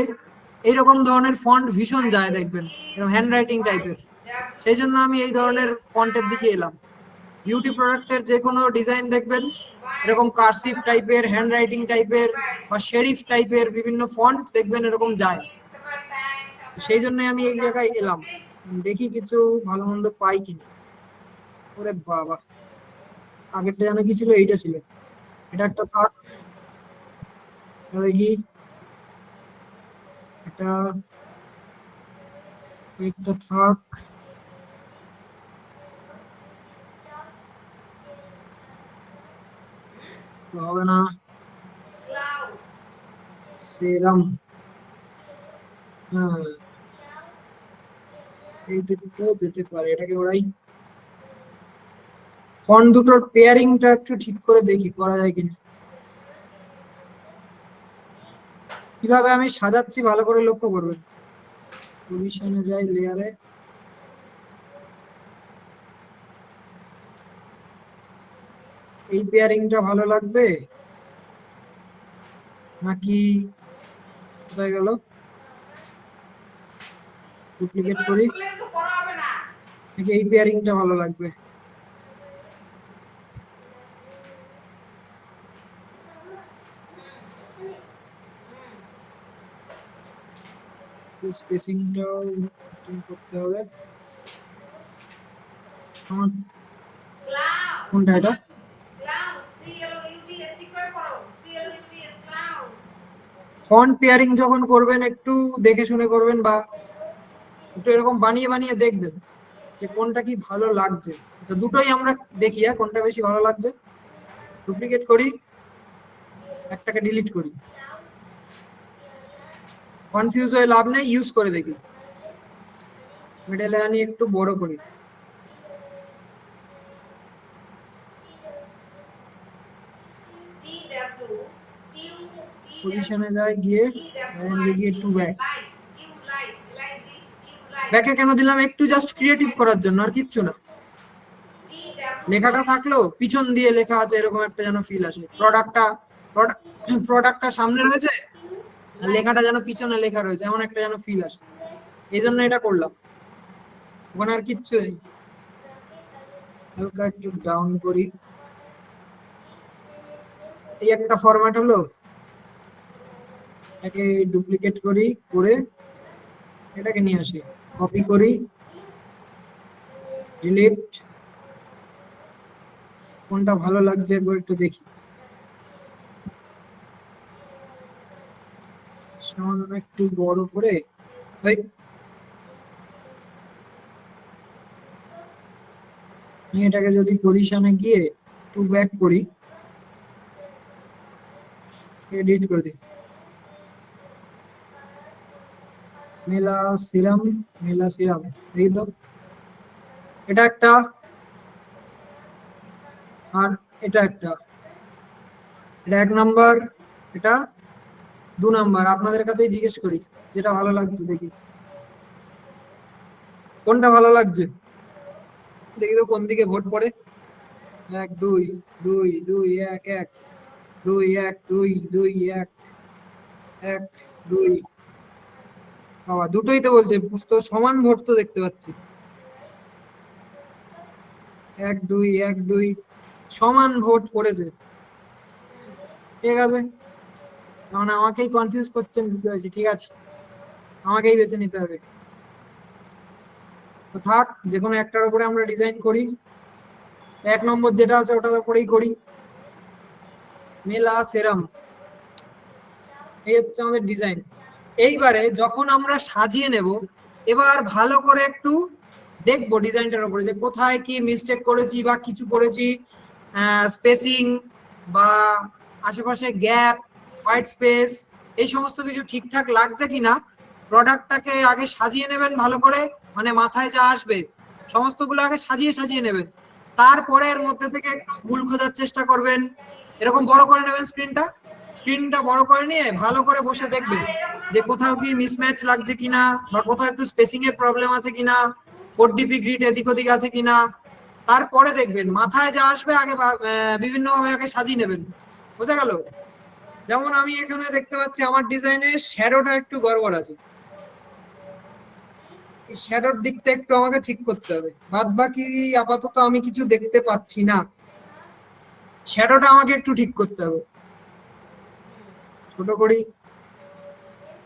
এইরকম ধরনের ফন্ট ভীষণ যায় দেখবেন, এরকম হ্যান্ডরাইটিং টাইপের। সেই জন্য আমি এই ধরনের ফন্টের দিকে এলাম। বিউটি প্রোডাক্টের যে কোনো ডিজাইন দেখবেন এরকম কার্সিভ টাইপের, হ্যান্ডরাইটিং টাইপের বা শেরিফ টাইপের বিভিন্ন ফন্ট দেখবেন এরকম যায়। সেই জন্য আমি এই জায়গায় এলাম, দেখি কিছু ভালো মন্দ পাই কিনা। ওরে বাবা, আগেরটা জানো কি ছিল? এইটা ছিল। এটা একটা থাক, দেখি এটা একটা থাক, হবে না। সেরাম, হ্যাঁ এই দুটো যেতে পারে। এটাকে ওরাই ফন্ট দুটোর পেয়ারিংটা একটু ঠিক করে দেখি করা যায় কিনা। কিভাবে আমি সাজাচ্ছি ভালো করে লক্ষ্য করবেন। পজিশনে যাই, লেয়ারে, এই পেয়ারিংটা ভালো লাগবে নাকি কোথায় গেল? ডুপ্লিকেট করি, নাকি এই পেয়ারিংটা ভালো লাগবে? স্পেসিংটাও করতে হবে। কোনটা এটা? ফন্ট পেয়ারিং যখন করবেন একটু দেখে শুনে করবেন, বা একটু এরকম বানিয়ে বানিয়ে দেখবেন যে কোনটা কি ভালো লাগছে। আচ্ছা, দুটোই আমরা দেখি কোনটা বেশি ভালো লাগছে। ডুপ্লিকেট করি, একটাকে ডিলিট করি। কনফিউজ হয়ে লাভ নেই, ইউজ করে দেখি। মিডলে আনি, একটু বড় করি। পজিশনে যাই, গিয়ে গিয়ে টু ব্যাক। ব্যাকে কেন দিলাম? একটু জাস্ট ক্রিয়েটিভ করার জন্য, আর কিচ্ছু না। লেখাটা থাকলো পিছন দিয়ে লেখা আছে, এরকম একটা যেন ফিল আসে। প্রোডাক্টটা সামনে রয়েছে আর লেখাটা যেন পিছনে লেখা রয়েছে, এমন একটা যেন ফিল আসে। এই জন্য এটা করলাম, ওখানে আর কিচ্ছু নেই। হালকা একটু ডাউন করি। এই একটা ফরম্যাট হলো, এটাকে ডুপ্লিকেট করি, করে এটাকে নিয়ে আসি, কপি করি, ডিলিট। কোনটা ভালো লাগছে একবার একটু দেখি। সামান্য একটু বড় করে এটাকে যদি পজিশনে গিয়ে টু ব্যাক করি, এডিট করে দিই। মেলা সিরাম, মেলা সিরাম, দেখি তো। এটা একটা, আর এটা একটা। এটা 1 নাম্বার, এটা 2 নাম্বার। আপনাদের কাছেই জিজ্ঞেস করি, যেটা ভালো লাগছে দেখি। কোনটা ভালো লাগছে দেখি তো, কোন দিকে ভোট পড়ে। 1 2 2 2 1 1 2 1 2 2 1 1 2 বাবা দুটোই তো বলছে, তো সমান ভোট তো দেখতে পাচ্ছি। 1 2 1 2 সমান ভোট পড়েছে। ঠিক আছে, মানে আমাকেই কনফিউজ করছেন, বুঝতে পারছি। ঠিক আছে, আমাকেই বেছে নিতে হবে। তো থাক, যে কোনো একটার উপরে আমরা ডিজাইন করি। 1 নম্বর যেটা আছে ওটার উপরেই করি, মেলা সেরাম। এই হচ্ছে আমাদের ডিজাইন। এইবারে যখন আমরা সাজিয়ে নেব, এবার ভালো করে একটু দেখবো ডিজাইনটার উপরে যে কোথায় কি মিস্টেক করেছি বা কিছু করেছি, স্পেসিং বা আশেপাশে গ্যাপ, হোয়াইট স্পেস, এই সমস্ত কিছু ঠিকঠাক লাগছে কিনা। প্রোডাক্টটাকে আগে সাজিয়ে নেবেন ভালো করে, মানে মাথায় যা আসবে সমস্তগুলো আগে সাজিয়ে সাজিয়ে নেবেন। তারপরে এর মধ্যে থেকে একটু ভুল খোঁজার চেষ্টা করবেন। এরকম বড় করে নেবেন স্ক্রিনটা বড় করে নিয়ে ভালো করে বসে দেখবেন যে কোথাও কি মিসম্যাচ লাগছে কিনা, বা কোথাও একটু স্পেসিং এর প্রবলেম আছে কিনা, 4DP গ্রিড এদিক ওদিক আছে কিনা। তারপরে দেখবেন মাথায় যা আসবে আগে বিভিন্ন ভাবে আগে সাজিয়ে নেবেন। বোঝা গেল? যেমন আমি এখানে দেখতে পাচ্ছি আমার ডিজাইনে শ্যাডোটা একটু গড়বড় আছে, এই শ্যাডোর দিকটা একটু আমাকে ঠিক করতে হবে। বাদ বাকি আপাতত আমি কিছু দেখতে পাচ্ছি না, শ্যাডোটা আমাকে একটু ঠিক করতে হবে। ছোট করি,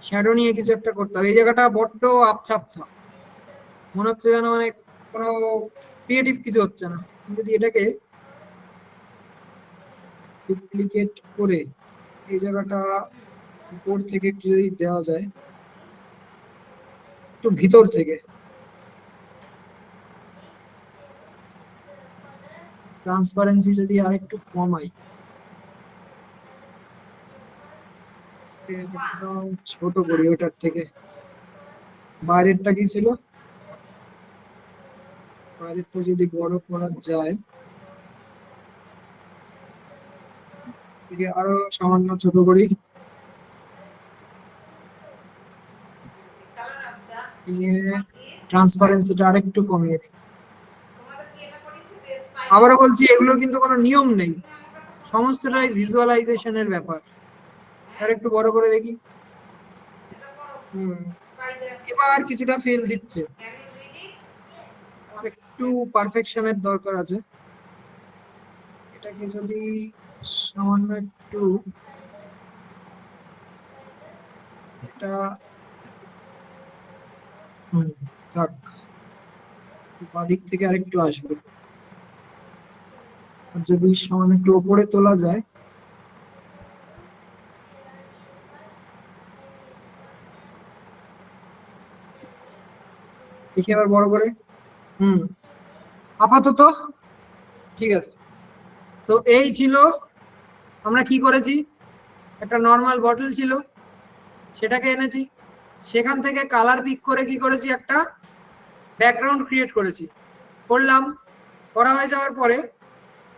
শ্যাডো নিয়ে কিছু একটা করতে হবে। এই জায়গাটা বড্ড আবছা আবছা মনে হচ্ছে, যেন মানে কোনো ক্রিয়েটিভ কিছু হচ্ছে না। যদি এটাকে ডুপ্লিকেট করে এই জায়গাটা উপর থেকে একটু যদি দেওয়া যায়, একটু ভিতর থেকে ট্রান্সপারেন্সি যদি আর একটু কমাই, একদম ছোট করি ওটার থেকে। বাইরেরটা কি ছিল, বাইরেরটা যদি বড় করা যায়, আরো সামান্য ছোট করি, ট্রান্সপারেন্সিটা আরেকটু কমিয়ে দিই। আবারও বলছি, এগুলোর কিন্তু কোনো নিয়ম নেই, সমস্তটাই ভিজুয়ালাইজেশনের ব্যাপার। আর একটু বড় করে দেখি। এবার কিছুটা ফিল দিচ্ছে, একটু পারফেকশনের দরকার আছে। এটাকে যদি সামান্য একটু, এটা থাক, বাদিক থেকে আরেকটু আসবে। আর যদি সামান্য একটু উপরে তোলা যায়, দেখি আবার বড় করে। আপাতত ঠিক আছে। তো এই ছিল, আমরা কি করেছি, একটা নর্মাল বটল ছিল, সেটাকে এনেছি, সেখান থেকে কালার পিক করে কি করেছি, একটা ব্যাকগ্রাউন্ড ক্রিয়েট করেছি। করা হয়ে যাওয়ার পরে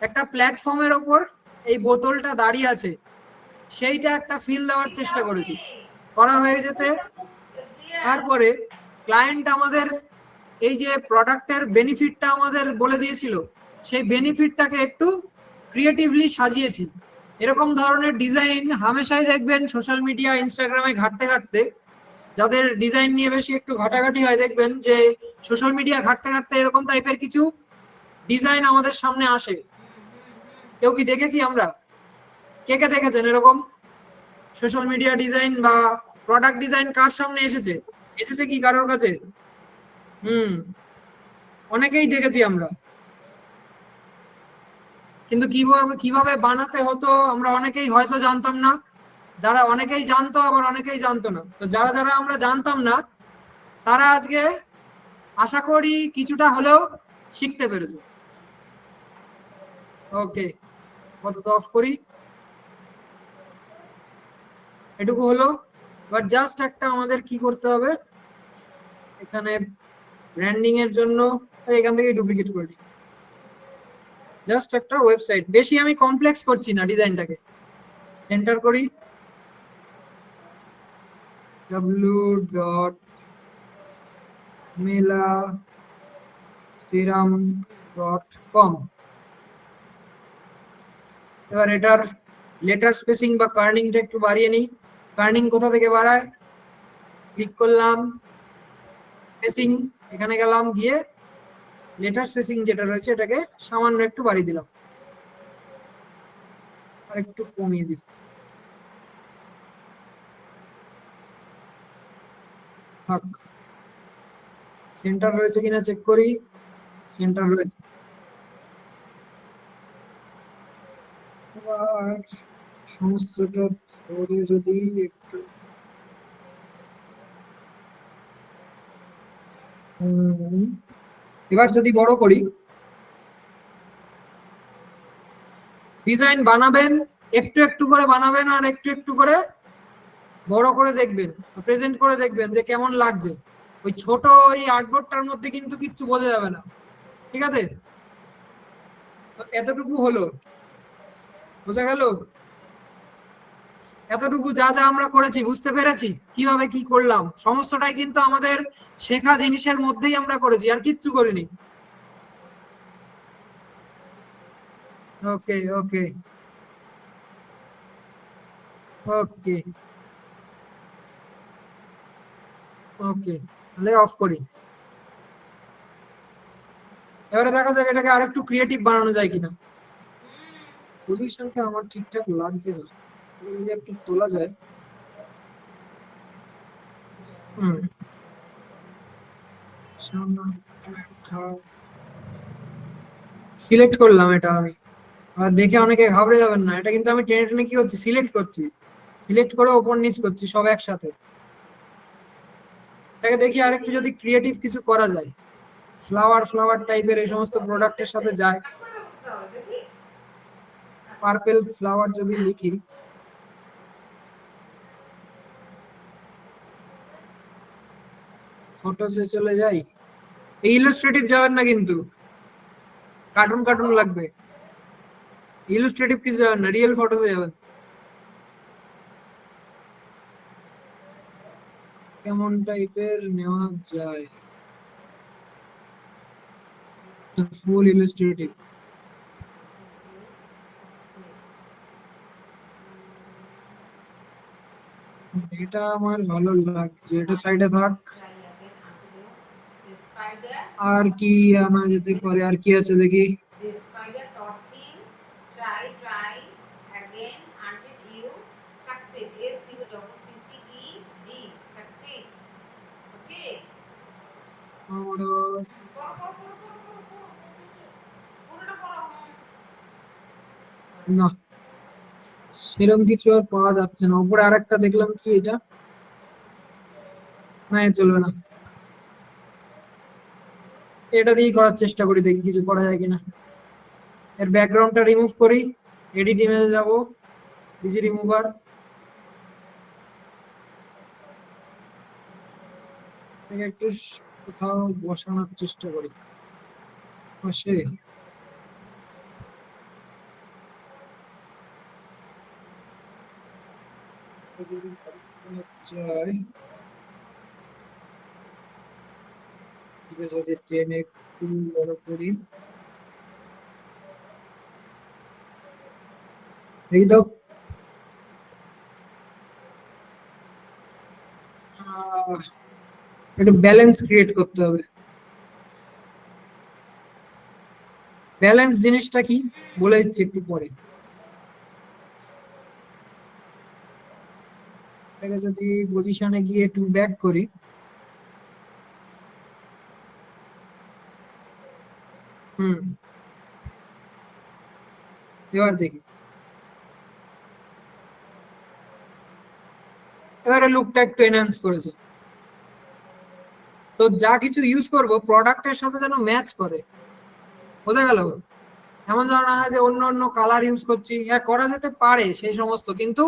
একটা প্ল্যাটফর্মের ওপর এই বোতলটা দাঁড়িয়ে আছে, সেইটা একটা ফিল দেওয়ার চেষ্টা করেছি। করা হয়ে যেতে তারপরে ক্লায়েন্ট আমাদের এই যে প্রোডাক্টের বেনিফিটটা আমাদের বলে দিয়েছিল, সেই বেনিফিটটাকে একটু ক্রিয়েটিভলি সাজিয়েছি। এরকম ধরনের ডিজাইন হামেশাই দেখবেন সোশ্যাল মিডিয়া, ইনস্টাগ্রামে ঘাঁটতে ঘাঁটতে, যাদের ডিজাইন নিয়ে বেশি একটু ঘাটাঘাটি হয়, দেখবেন যে সোশ্যাল মিডিয়া ঘাঁটতে ঘাঁটতে এরকম টাইপের কিছু ডিজাইন আমাদের সামনে আসে। কেউ কি দেখেছি আমরা? কে কে দেখেছেন এরকম সোশ্যাল মিডিয়া ডিজাইন বা প্রোডাক্ট ডিজাইন? কার সামনে এসেছে? এসেছে কি কারোর কাছে? অনেকেই দেখেছি আমরা, কিন্তু কিভাবে বানাতে হতো আমরা অনেকেই হয়তো জানতাম না। যারা অনেকেই জানতো, আবার অনেকেই জানতো না। তো যারা যারা আমরা জানতাম না, তারা আজকে আশা করি কিছুটা হলেও শিখতে পেরেছে। ওকে, আপাতত অফ করি। এটুকু হলো। বাট জাস্ট একটা আমাদের কি করতে হবে, এখানে ব্র্যান্ডিং এর জন্য এখান থেকে ডুপ্লিকেট করে দিই। জাস্ট একটা ওয়েবসাইট, বেশি আমি কমপ্লেক্স করছি না ডিজাইনটাকে। সেন্টার করি, www.melaserum.com। এবার এটার লেটার স্পেসিং বা কার্নিংটা একটু বাড়িয়ে নিই। কার্নিং কোথা থেকে বাড়ায়, ক্লিক করলাম, স্পেসিং, এখানে গেলাম, গিয়ে লেটার স্পেসিং যেটা রয়েছে এটাকে সামান্য একটু বাড়িয়ে দিলাম, আর একটু কমিয়ে দিই, থাক। সেন্টার রয়েছে কিনা চেক করি, সেন্টার রয়েছে। এবার সমস্তটা ধরে যদি একটু এবার যদি বড় করি, ডিজাইন বানাবেন একটু একটু করে বানাবেন আর একটু একটু করে বড় করে দেখবেন, প্রেজেন্ট করে দেখবেন যে কেমন লাগছে। ওই ছোট ওই আর্টবোর্ডটার মধ্যে কিন্তু কিচ্ছু বোঝা যাবে না, ঠিক আছে? তো এতটুকু হলো, বোঝা গেল? এতটুকু যা যা আমরা করেছি, বুঝতে পেরেছি কিভাবে কি করলাম, সমস্তটাই কিন্তু আমাদের শেখা জিনিসের মধ্যেই আমরা করেছি, আর কিচ্ছু করিনি। ওকে ওকে ওকে ওকে, তাহলে অফ করি। এবারে দেখা যাক এটাকে আরেকটু ক্রিয়েটিভ বানানো যায় কিনা। পজিশনটা আমার ঠিকঠাক লাগছে না, যদি একটু তোলা যায়। হুম, সিলেক্ট করলাম এটা আমি। আর দেখে অনেকে ঘাবড়ে যাবেন না, এটা কিন্তু আমি টেনে টেনে কি করছি, সিলেক্ট করছি, সিলেক্ট করে ওপর নিচ করছি সব একসাথে। এটাকে দেখি আরেকটু যদি ক্রিয়েটিভ কিছু করা যায়, ফ্লাওয়ার ফ্লাওয়ার টাইপের এই সমস্ত প্রোডাক্টের সাথে যায়। পার্পেল ফ্লাওয়ার যদি লিখি, ফটোসে চলে যাই। এই ইলাস্ট্রেটিভ যাবেন না কিন্তু, কার্টুন কার্টুন লাগবে। ইলাস্ট্রেটিভ কিছু যাবেন না, রিয়েল ফটোসে যাবেন। কেমন টাইপের নেওয়া যায়, ফুল ইলাস্ট্রেটিভ। এটা আমার ভালো লাগছে, এটা সাইডে থাক। আর কি আনা যেতে পারে, আর কি আছে দেখি। The spider taught him, try again until you succeed. SUCCED. Succeed. Okay? আমরা পুরোটা পড়ো। না, সেরকম কিছু আর পাওয়া যাচ্ছে না। উপরে আরেকটা দেখলাম, কি এটা? না, এ চলবে না, এটা দিয়েই করার চেষ্টা করি, দেখি কিছু করা যায় কিনা। এর ব্যাকগ্রাউন্ডটা রিমুভ করি, এডিট ইমেজে যাব, ডিজি রিমুভার, একটু কোথাও বসানোর চেষ্টা করি পাশে। যদি চাই, এটা যদি টেনে একটু বড় করি, দেখি তো। একটু ব্যালেন্স ক্রিয়েট করতে হবে। ব্যালেন্স জিনিসটা কি বলে দিচ্ছি একটু পরে। এটাকে যদি পজিশনে গিয়ে একটু ব্যাক করি, হুম, এবার দেখি। এবারে লুকটা একটু এনহ্যান্স করেছে। তো যা কিছু ইউজ করব প্রোডাক্টের সাথে যেন ম্যাচ করে, বোঝা গেল? এমন যেন না হয় যে অন্য অন্য কালার ইউজ করছি। হ্যাঁ, করা যেতে পারে সেই সমস্ত, কিন্তু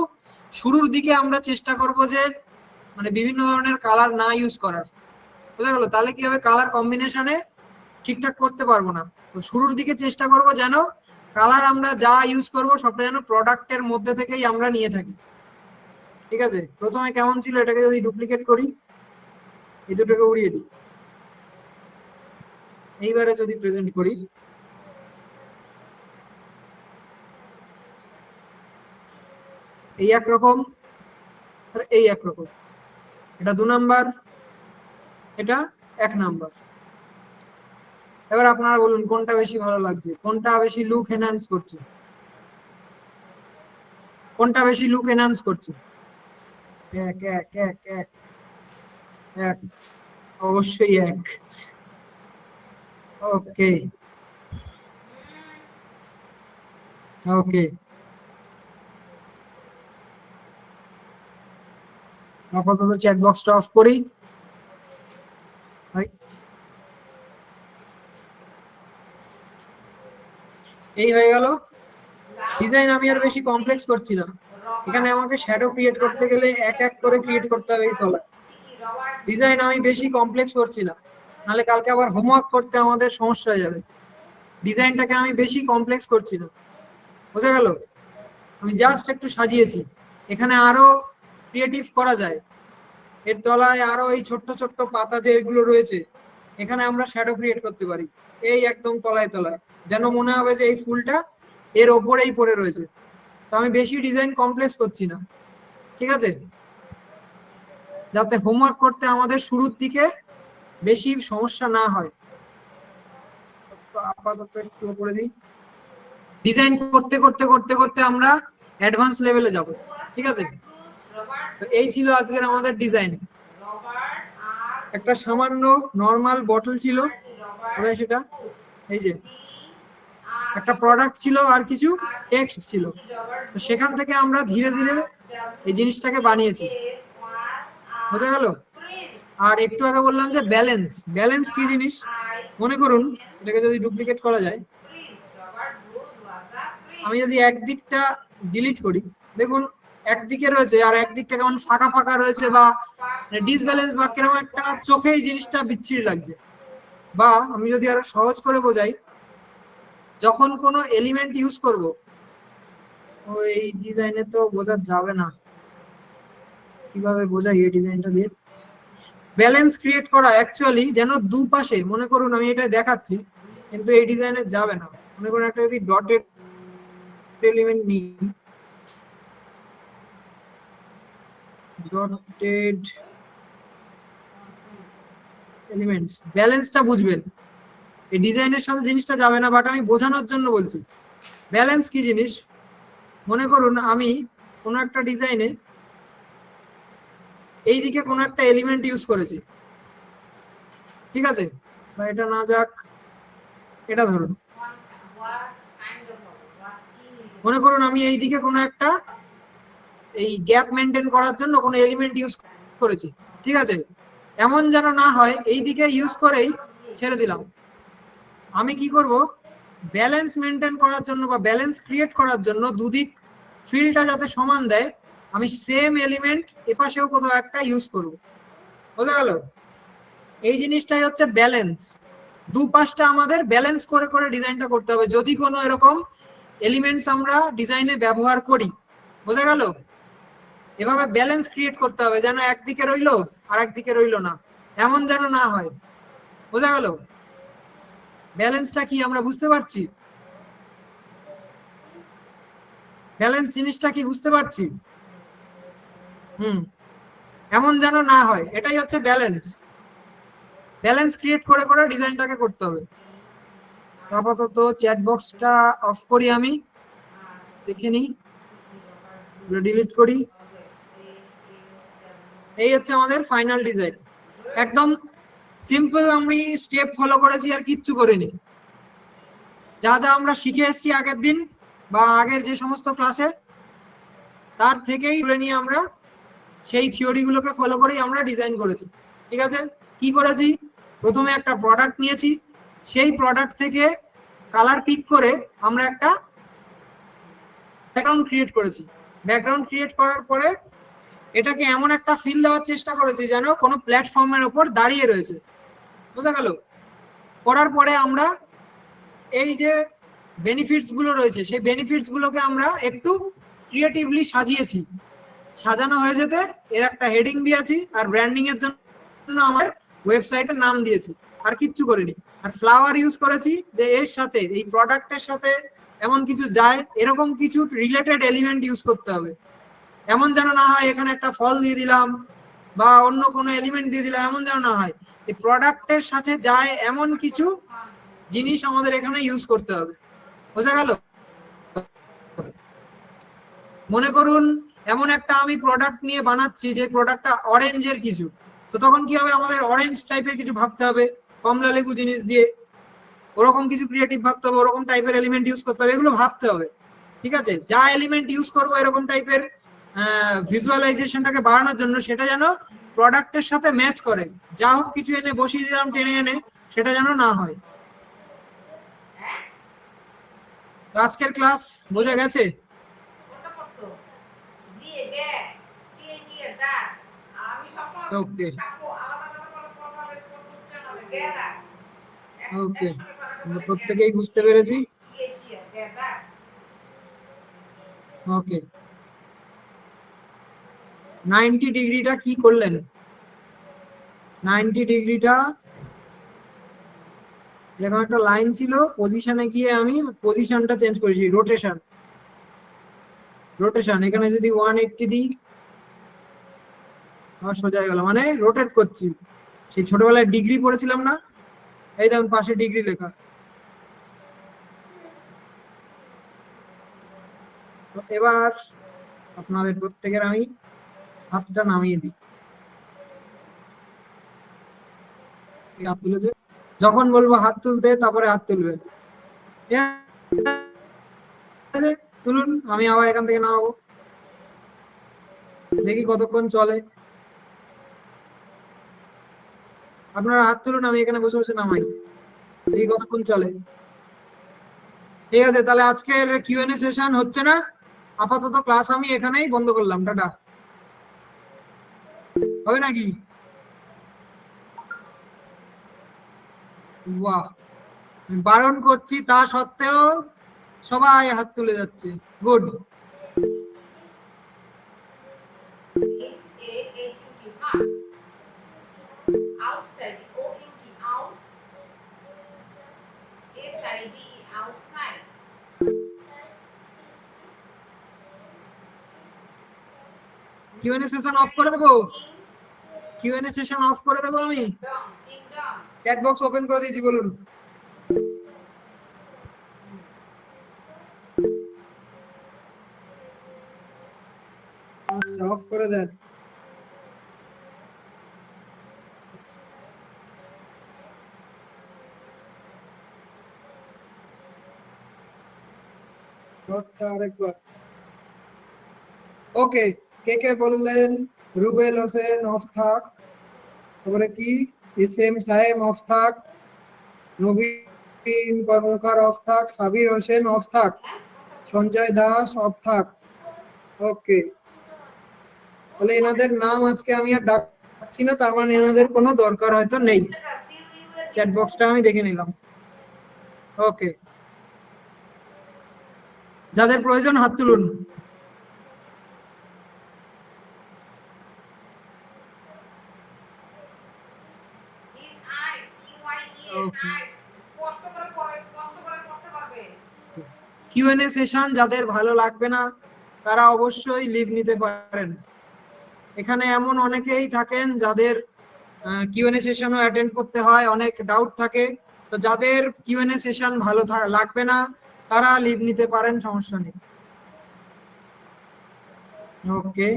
শুরুর দিকে আমরা চেষ্টা করব যে মানে বিভিন্ন ধরনের কালার না ইউজ করার, বোঝা গেল? তাহলে কি হবে, কালার কম্বিনেশনে ঠিকঠাক করতে পারবো না। তো শুরুর দিকে চেষ্টা করব যেন কালার আমরা যা ইউজ করব সবটা যেন প্রোডাক্টের মধ্যে থেকেই আমরা নিয়ে থাকি, ঠিক আছে? প্রথমে কেমন ছিল, এটাকে যদি ডুপ্লিকেট করি, এই দুটোকে উড়িয়ে দিই, এইবারে যদি প্রেজেন্ট করি, এই একরকম আর এই একরকম, এটা 2 নাম্বার, এটা 1 নাম্বার। এবার আপনারা বলুন কোনটা বেশি ভালো লাগছে, কোনটা বেশি লুক এনহ্যান্স করছে, কোনটা বেশি লুক এনহ্যান্স করছে? এক এক এক এক এক, অবশ্যই এক। ওকে ওকে, আপাতত চ্যাট বক্সটা অফ করি। এই হয়ে গেল ডিজাইন। আমি আর বেশি কমপ্লেক্স করছি না, এখানে আমাকে শ্যাডো ক্রিয়েট করতে গেলে এক এক করে ক্রিয়েট করতে হবে এই তলায়। ডিজাইন আমি বেশি কমপ্লেক্স করছি না, নাহলে কালকে আবার হোমওয়ার্ক করতে আমাদের সমস্যা হয়ে যাবে। ডিজাইনটাকে আমি বেশি কমপ্লেক্স করছি না, বোঝা গেল? আমি জাস্ট একটু সাজিয়েছি, এখানে আরো ক্রিয়েটিভ করা যায়। এর তলায় আরো এই ছোট্ট ছোট্ট পাতা যে এগুলো রয়েছে, এখানে আমরা শ্যাডো ক্রিয়েট করতে পারি এই একদম তলায় তলায়, যেন মনে হবে যে এই ফুলটা এর ওপরেই পড়ে রয়েছে। তো আমি বেশি ডিজাইন কমপ্লেক্স করছি না, ঠিক আছে, যাতে হোমওয়ার্ক করতে আমাদের শুরুর দিকে বেশি সমস্যা না হয়। তো আপাতত একটু উপরে দিই। ডিজাইন করতে করতে করতে করতে আমরা অ্যাডভান্স লেভেলে যাব, ঠিক আছে। তো এই ছিল আজকের আমাদের ডিজাইন। একটা সামান্য নরমাল বটল ছিল, কোথায় সেটা, এই যে একটা প্রোডাক্ট ছিল আর কিছু টেক্সট ছিল, তো সেখান থেকে আমরা ধীরে ধীরে এই জিনিসটাকে বানিয়েছি, বোঝা গেল? আর একটু আগে বললাম যে ব্যালেন্স, ব্যালেন্স কি জিনিস, মনে করুন এটাকে যদি ডুপ্লিকেট করা যায়, আমি যদি একদিকটা ডিলিট করি, দেখুন একদিকে রয়েছে আর একদিকটা কেমন ফাঁকা ফাঁকা রয়েছে বা ডিসব্যালেন্স বা কিরকম একটা চোখে এই জিনিসটা বিচ্ছিরি লাগছে। বা আমি যদি আরো সহজ করে বোঝাই, যখন কোনো এলিমেন্ট ইউজ করব, ওই ডিজাইনে তো বোঝা যাবে না, কিভাবে বোঝাই এই ডিজাইনটা দিয়ে। ব্যালেন্স ক্রিয়েট করা অ্যাকচুয়ালি যেন দুপাশে, মনে করুন আমি এটা দেখাচ্ছি কিন্তু এই ডিজাইনে যাবে না, মনে করুন একটা যদি ডটেড এলিমেন্ট নিই, ডটেড এলিমেন্টস, ব্যালেন্সটা বুঝবেন, এই ডিজাইনের সাথে জিনিসটা যাবে না, বাট আমি বোঝানোর জন্য বলছি ব্যালেন্স কি জিনিস। মনে করুন আমি কোনো একটা ডিজাইনে এইদিকে কোনো একটা এলিমেন্ট ইউজ করেছি, ঠিক আছে, বা এটা না যাক, এটা ধরুন, মনে করুন আমি এইদিকে কোনো একটা এই গ্যাপ মেনটেন করার জন্য কোনো এলিমেন্ট ইউজ করেছি, ঠিক আছে, এমন যেন না হয় এইদিকে ইউজ করেই ছেড়ে দিলাম। আমি কি করব, ব্যালেন্স মেনটেন করার জন্য বা ব্যালেন্স ক্রিয়েট করার জন্য দুদিক ফিল্ডটা যাতে সমান দেয়, আমি সেম এলিমেন্ট এপাশেও কোথাও একটা ইউজ করব, বোঝা গেল? এই জিনিসটাই হচ্ছে ব্যালেন্স। দুপাশটা আমাদের ব্যালেন্স করে করে ডিজাইনটা করতে হবে যদি কোনো এরকম এলিমেন্টস আমরা ডিজাইনে ব্যবহার করি, বোঝা গেল? এভাবে ব্যালেন্স ক্রিয়েট করতে হবে, যেন একদিকে রইলো আর একদিকে রইলো না, এমন যেন না হয়, বোঝা গেল? ব্যালেন্সটা কি আমরা বুঝতে পারছি? ব্যালেন্স জিনিসটা কি বুঝতে পারছি? এমন যেন না হয়, এটাই হচ্ছে ব্যালেন্স। ব্যালেন্স ক্রিয়েট করে করে ডিজাইনটাকে করতে হবে। আপাতত চ্যাট বক্সটা অফ করি, আমি দেখে নিই, ডিলিট করি। এই হচ্ছে আমাদের ফাইনাল ডিজাইন, একদম সিম্পল। আমি স্টেপ ফলো করেছি আর কিচ্ছু করিনি, যা যা আমরা শিখে এসেছি আগের দিন বা আগের যে সমস্ত ক্লাসে, তার থেকেই তুলে নিয়ে আমরা সেই থিওরিগুলোকে ফলো করেই আমরা ডিজাইন করেছি, ঠিক আছে। কি করেছি, প্রথমে একটা প্রোডাক্ট নিয়েছি, সেই প্রোডাক্ট থেকে কালার পিক করে আমরা একটা ব্যাকগ্রাউন্ড ক্রিয়েট করেছি। ব্যাকগ্রাউন্ড ক্রিয়েট করার পরে এটাকে এমন একটা ফিল দেওয়ার চেষ্টা করেছি যেন কোনো প্ল্যাটফর্মের ওপর দাঁড়িয়ে রয়েছে, বোঝা গেল? করার পরে আমরা এই যে বেনিফিটস গুলো রয়েছে সেই বেনিফিটস গুলোকে আমরা একটু ক্রিয়েটিভলি সাজিয়েছি, সাজানো হয়ে যেতে এর একটা হেডিং দিয়েছি আর ব্র্যান্ডিং এর জন্য আমার ওয়েবসাইটের নাম দিয়েছি, আর কিচ্ছু করিনি। আর ফ্লাওয়ার ইউজ করেছি যে এর সাথে এই প্রোডাক্টের সাথে এমন কিছু যায়, এরকম কিছু রিলেটেড এলিমেন্ট ইউজ করতে হবে, এমন যেন না হয় এখানে একটা ফল দিয়ে দিলাম বা অন্য কোনো এলিমেন্ট দিয়ে দিলাম, এমন যেন না হয়। এই প্রোডাক্টের সাথে যায় এমন কিছু জিনিস আমাদের এখানে ইউজ করতে হবে। বোঝা গেল? মনে করুন এমন একটা আমি প্রোডাক্ট নিয়ে বানাচ্ছি যে প্রোডাক্টটা অরেঞ্জের কিছু, তো তখন কি হবে, আমাদের অরেঞ্জ টাইপের কিছু ভাবতে হবে, কমলা লেবু জিনিস দিয়ে ওরকম কিছু ক্রিয়েটিভ ভাবতে হবে, ওরকম টাইপের এলিমেন্ট ইউজ করতে হবে, এগুলো ভাবতে হবে। ঠিক আছে, যা এলিমেন্ট ইউজ করবো এরকম টাইপের ভিজুয়ালাইজেশনটাকে বাড়ানোর জন্য, সেটা যেন প্রোডাক্টের সাথে ম্যাচ করে। যা হোক কিছু এনে বসিয়ে দিলাম টেনে এনে, সেটা যেন না হয়। আজকের ক্লাস বোঝা গেছে? ওকে ওকে, আমরা প্রত্যেকেই বুঝতে পেরেছি। ওকে, 90 ডিগ্রিটা কি করলেন? 90 ডিগ্রিটা এরকম একটা লাইন ছিল, পজিশনে গিয়ে আমি পজিশনটা চেঞ্জ করেছি, রোটেশন। রোটেশন এখানে যদি 180 দিই, আমার সোজা হয়ে গেল, মানে রোটেট করছি। সেই ছোটবেলায় ডিগ্রি পড়েছিলাম না, এই দেখুন পাশে ডিগ্রি লেখা। এবার আপনাদের প্রত্যেকের আমি হাতটা নামিয়ে দিই। হাত তুলেছে, যখন বলবো হাত তুলতে তারপরে হাত তুলবেন। তুলুন, আমি আবার এখান থেকে নামাবো, দেখি কতক্ষণ চলে। আপনারা হাত তুলুন, আমি এখানে বসে বসে নামাই, দেখি কতক্ষণ চলে। ঠিক আছে, তাহলে আজকের কিউএনএ সেশন হচ্ছে না, আপাতত ক্লাস আমি এখানেই বন্ধ করলাম। টাটা। হবে নাকি? বাহ, বারণ করছি তা সত্ত্বেও সবাই হাত তুলে যাচ্ছে। Good. Outside, O-U-T, out. S-I-D, outside. Q and A session off করে দেবো, কিউএনএ সেশন অফ করে দেবো আমি। চ্যাট বক্স ওপেন করে দিয়েছি, বলুন। আচ্ছা, অফ করে দেন। আরেকবার। ওকে, কে কে বললেন? রুবেল হোসেন অফ থাক, তারপরে কি এসএম সাহেব অফ থাক, নবীন কর্মকার অফ থাক, সাবির হোসেন অফ থাক, সঞ্জয় দাস অফ থাক। ওকে, তাহলে এনাদের নাম আজকে আমি আর ডাকছি না, তার মানে এনাদের কোনো দরকার হয়তো নেই। চ্যাট বক্সটা আমি দেখে নিলাম। ওকে, যাদের প্রয়োজন হাত তুলুন। কিউএনএ সেশন যাদের ভালো লাগবে না তারা অবশ্যই লিভ নিতে পারেন। এখানে এমন অনেকেই থাকেন যাদের কিউএনএ সেশনও অ্যাটেন্ড করতে হয়, অনেক ডাউট থাকে, তো যাদের কিউএনএ সেশন ভালো লাগবে না তারা লিভ নিতে পারেন, সমস্যা নেই। ওকে,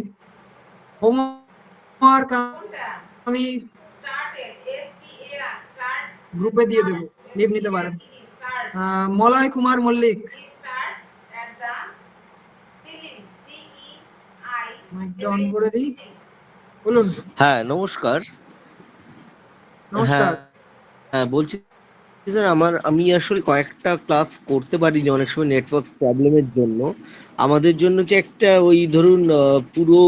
হোমওয়ার্ক আমি গ্রুপে দিয়ে দেবো, লিভ নিতে পারেন। মলয় কুমার মল্লিক, মাইকটা অন করে দিই, বলুন। হ্যাঁ, নমস্কার। নমস্কার। হ্যাঁ, বলছি স্যার, আমি আসলে কয়েকটা ক্লাস করতে পারিনি অনেক সময় নেটওয়ার্ক প্রবলেমের জন্য। আমাদের জন্য কি একটা ওই ধরুন পুরো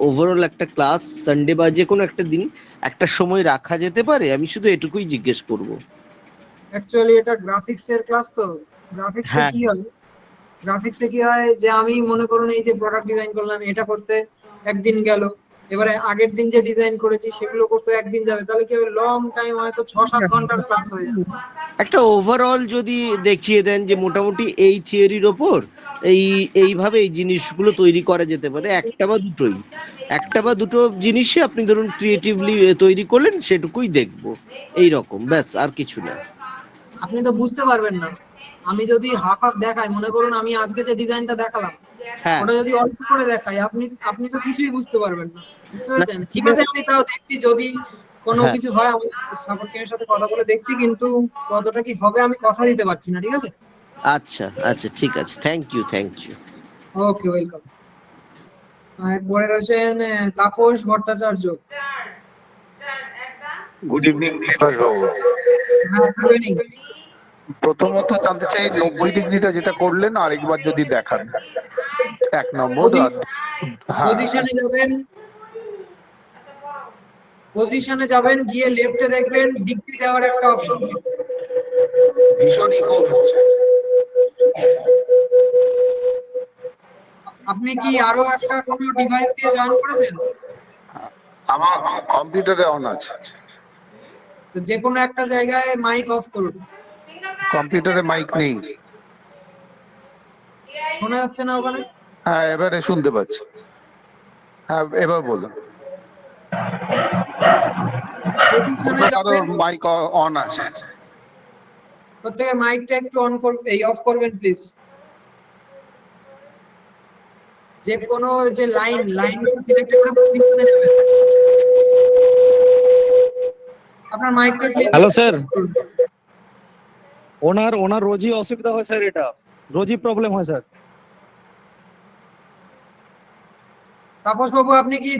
ওভারঅল একটা ক্লাস সানডে বা যে কোনো একটা দিন একটা সময় রাখা যেতে পারে? আমি শুধু এটুকুই জিজ্ঞেস করব। অ্যাকচুয়ালি এটা গ্রাফিক্স এর ক্লাস, তো গ্রাফিক্সে হ্যাঁ, কি হয়, গ্রাফিক্সে কি হয় যে আমি মনে করুন এই যে প্রোডাক্ট ডিজাইন করলাম, এটা করতে একদিন গেল, এবারে আগের দিন যে ডিজাইন করেছি সেগুলো করতে একদিন যাবে, তাহলে কি হবে, লং টাইম হয়তো 6-7 ঘন্টার ক্লাস হয়ে যাবে। একটা ওভারঅল যদি দেখিয়ে দেন যে মোটামুটি এই থিওরির ওপর এইভাবে এই জিনিসগুলো তৈরি করা যেতে পারে, একটা বা দুটো জিনিসই আপনি ধরুন ক্রিয়েটিভলি তৈরি করলেন, সেটুকুই দেখবো, এই রকম, ব্যাস, আর কিছু না। আপনি তো বুঝতে পারবেন না, আমি যদি হাফ হাফ দেখাই, মনে করুন আমি আজকে যে ডিজাইনটা দেখালাম হ্যাঁ, ওটা যদি অল্প করে দেখাই, আপনি তো কিছুই বুঝতে পারবেন না, বুঝতে না, পেরেছেন? ঠিক আছে, আমি তাও দেখছি, যদি কোনো হ্যাঁ, কিছু হয় আমি সাপোর্ট টিমের সাথে কথা বলে দেখছি, কিন্তু কতটা কি হবে আমি কথা দিতে পারছি না, ঠিক আছে? আচ্ছা আচ্ছা, ঠিক আছে, thank you, thank you. Okay, welcome. এরপরে রয়েছেন Tapas Bhattacharya. Start. Start at the good evening Bikash বাবু। হ্যাঁ, good evening। প্রথমত জানতে চাই 90 ডিগ্রিটা যেটা করলেন আরেকবার যদি দেখান, 1 নম্বর। আর হ্যাঁ, পজিশনে যাবেন, আচ্ছা বড় পজিশনে যাবেন, গিয়ে লেফটে দেখবেন ডিগ্রি দেওয়ার একটা অপশন। ভীষণ ইকো হচ্ছে। আপনি কি আরো একটা কোনো ডিভাইস দিয়ে জয়েন করেছেন? আমার কম্পিউটারে অন আছে। তো যে কোনো একটা জায়গায় মাইক অফ করুন। finger কম্পিউটারে মাইক নেই। শোনা যাচ্ছে না ওখানে? হ্যাঁ, এবারে শুনতে পাচ্ছি। হ্যাঁ, এবার বলুন। পজিশনে কারো যাবেন, মাইক অন আছে। প্রত্যেকের মাইকটা একটু অন করবেন, এই অফ করবেন প্লিজ। যে কোনো যে লাইন সিলেক্ট করে পজিশনে যাবেন। আপনার মাইকটা প্লিজ। হ্যালো স্যার, ওনার রোজই অসুবিধা হয় স্যার, এটা রোজই প্রবলেম হয় স্যার। তাপস বাবু, আপনি কি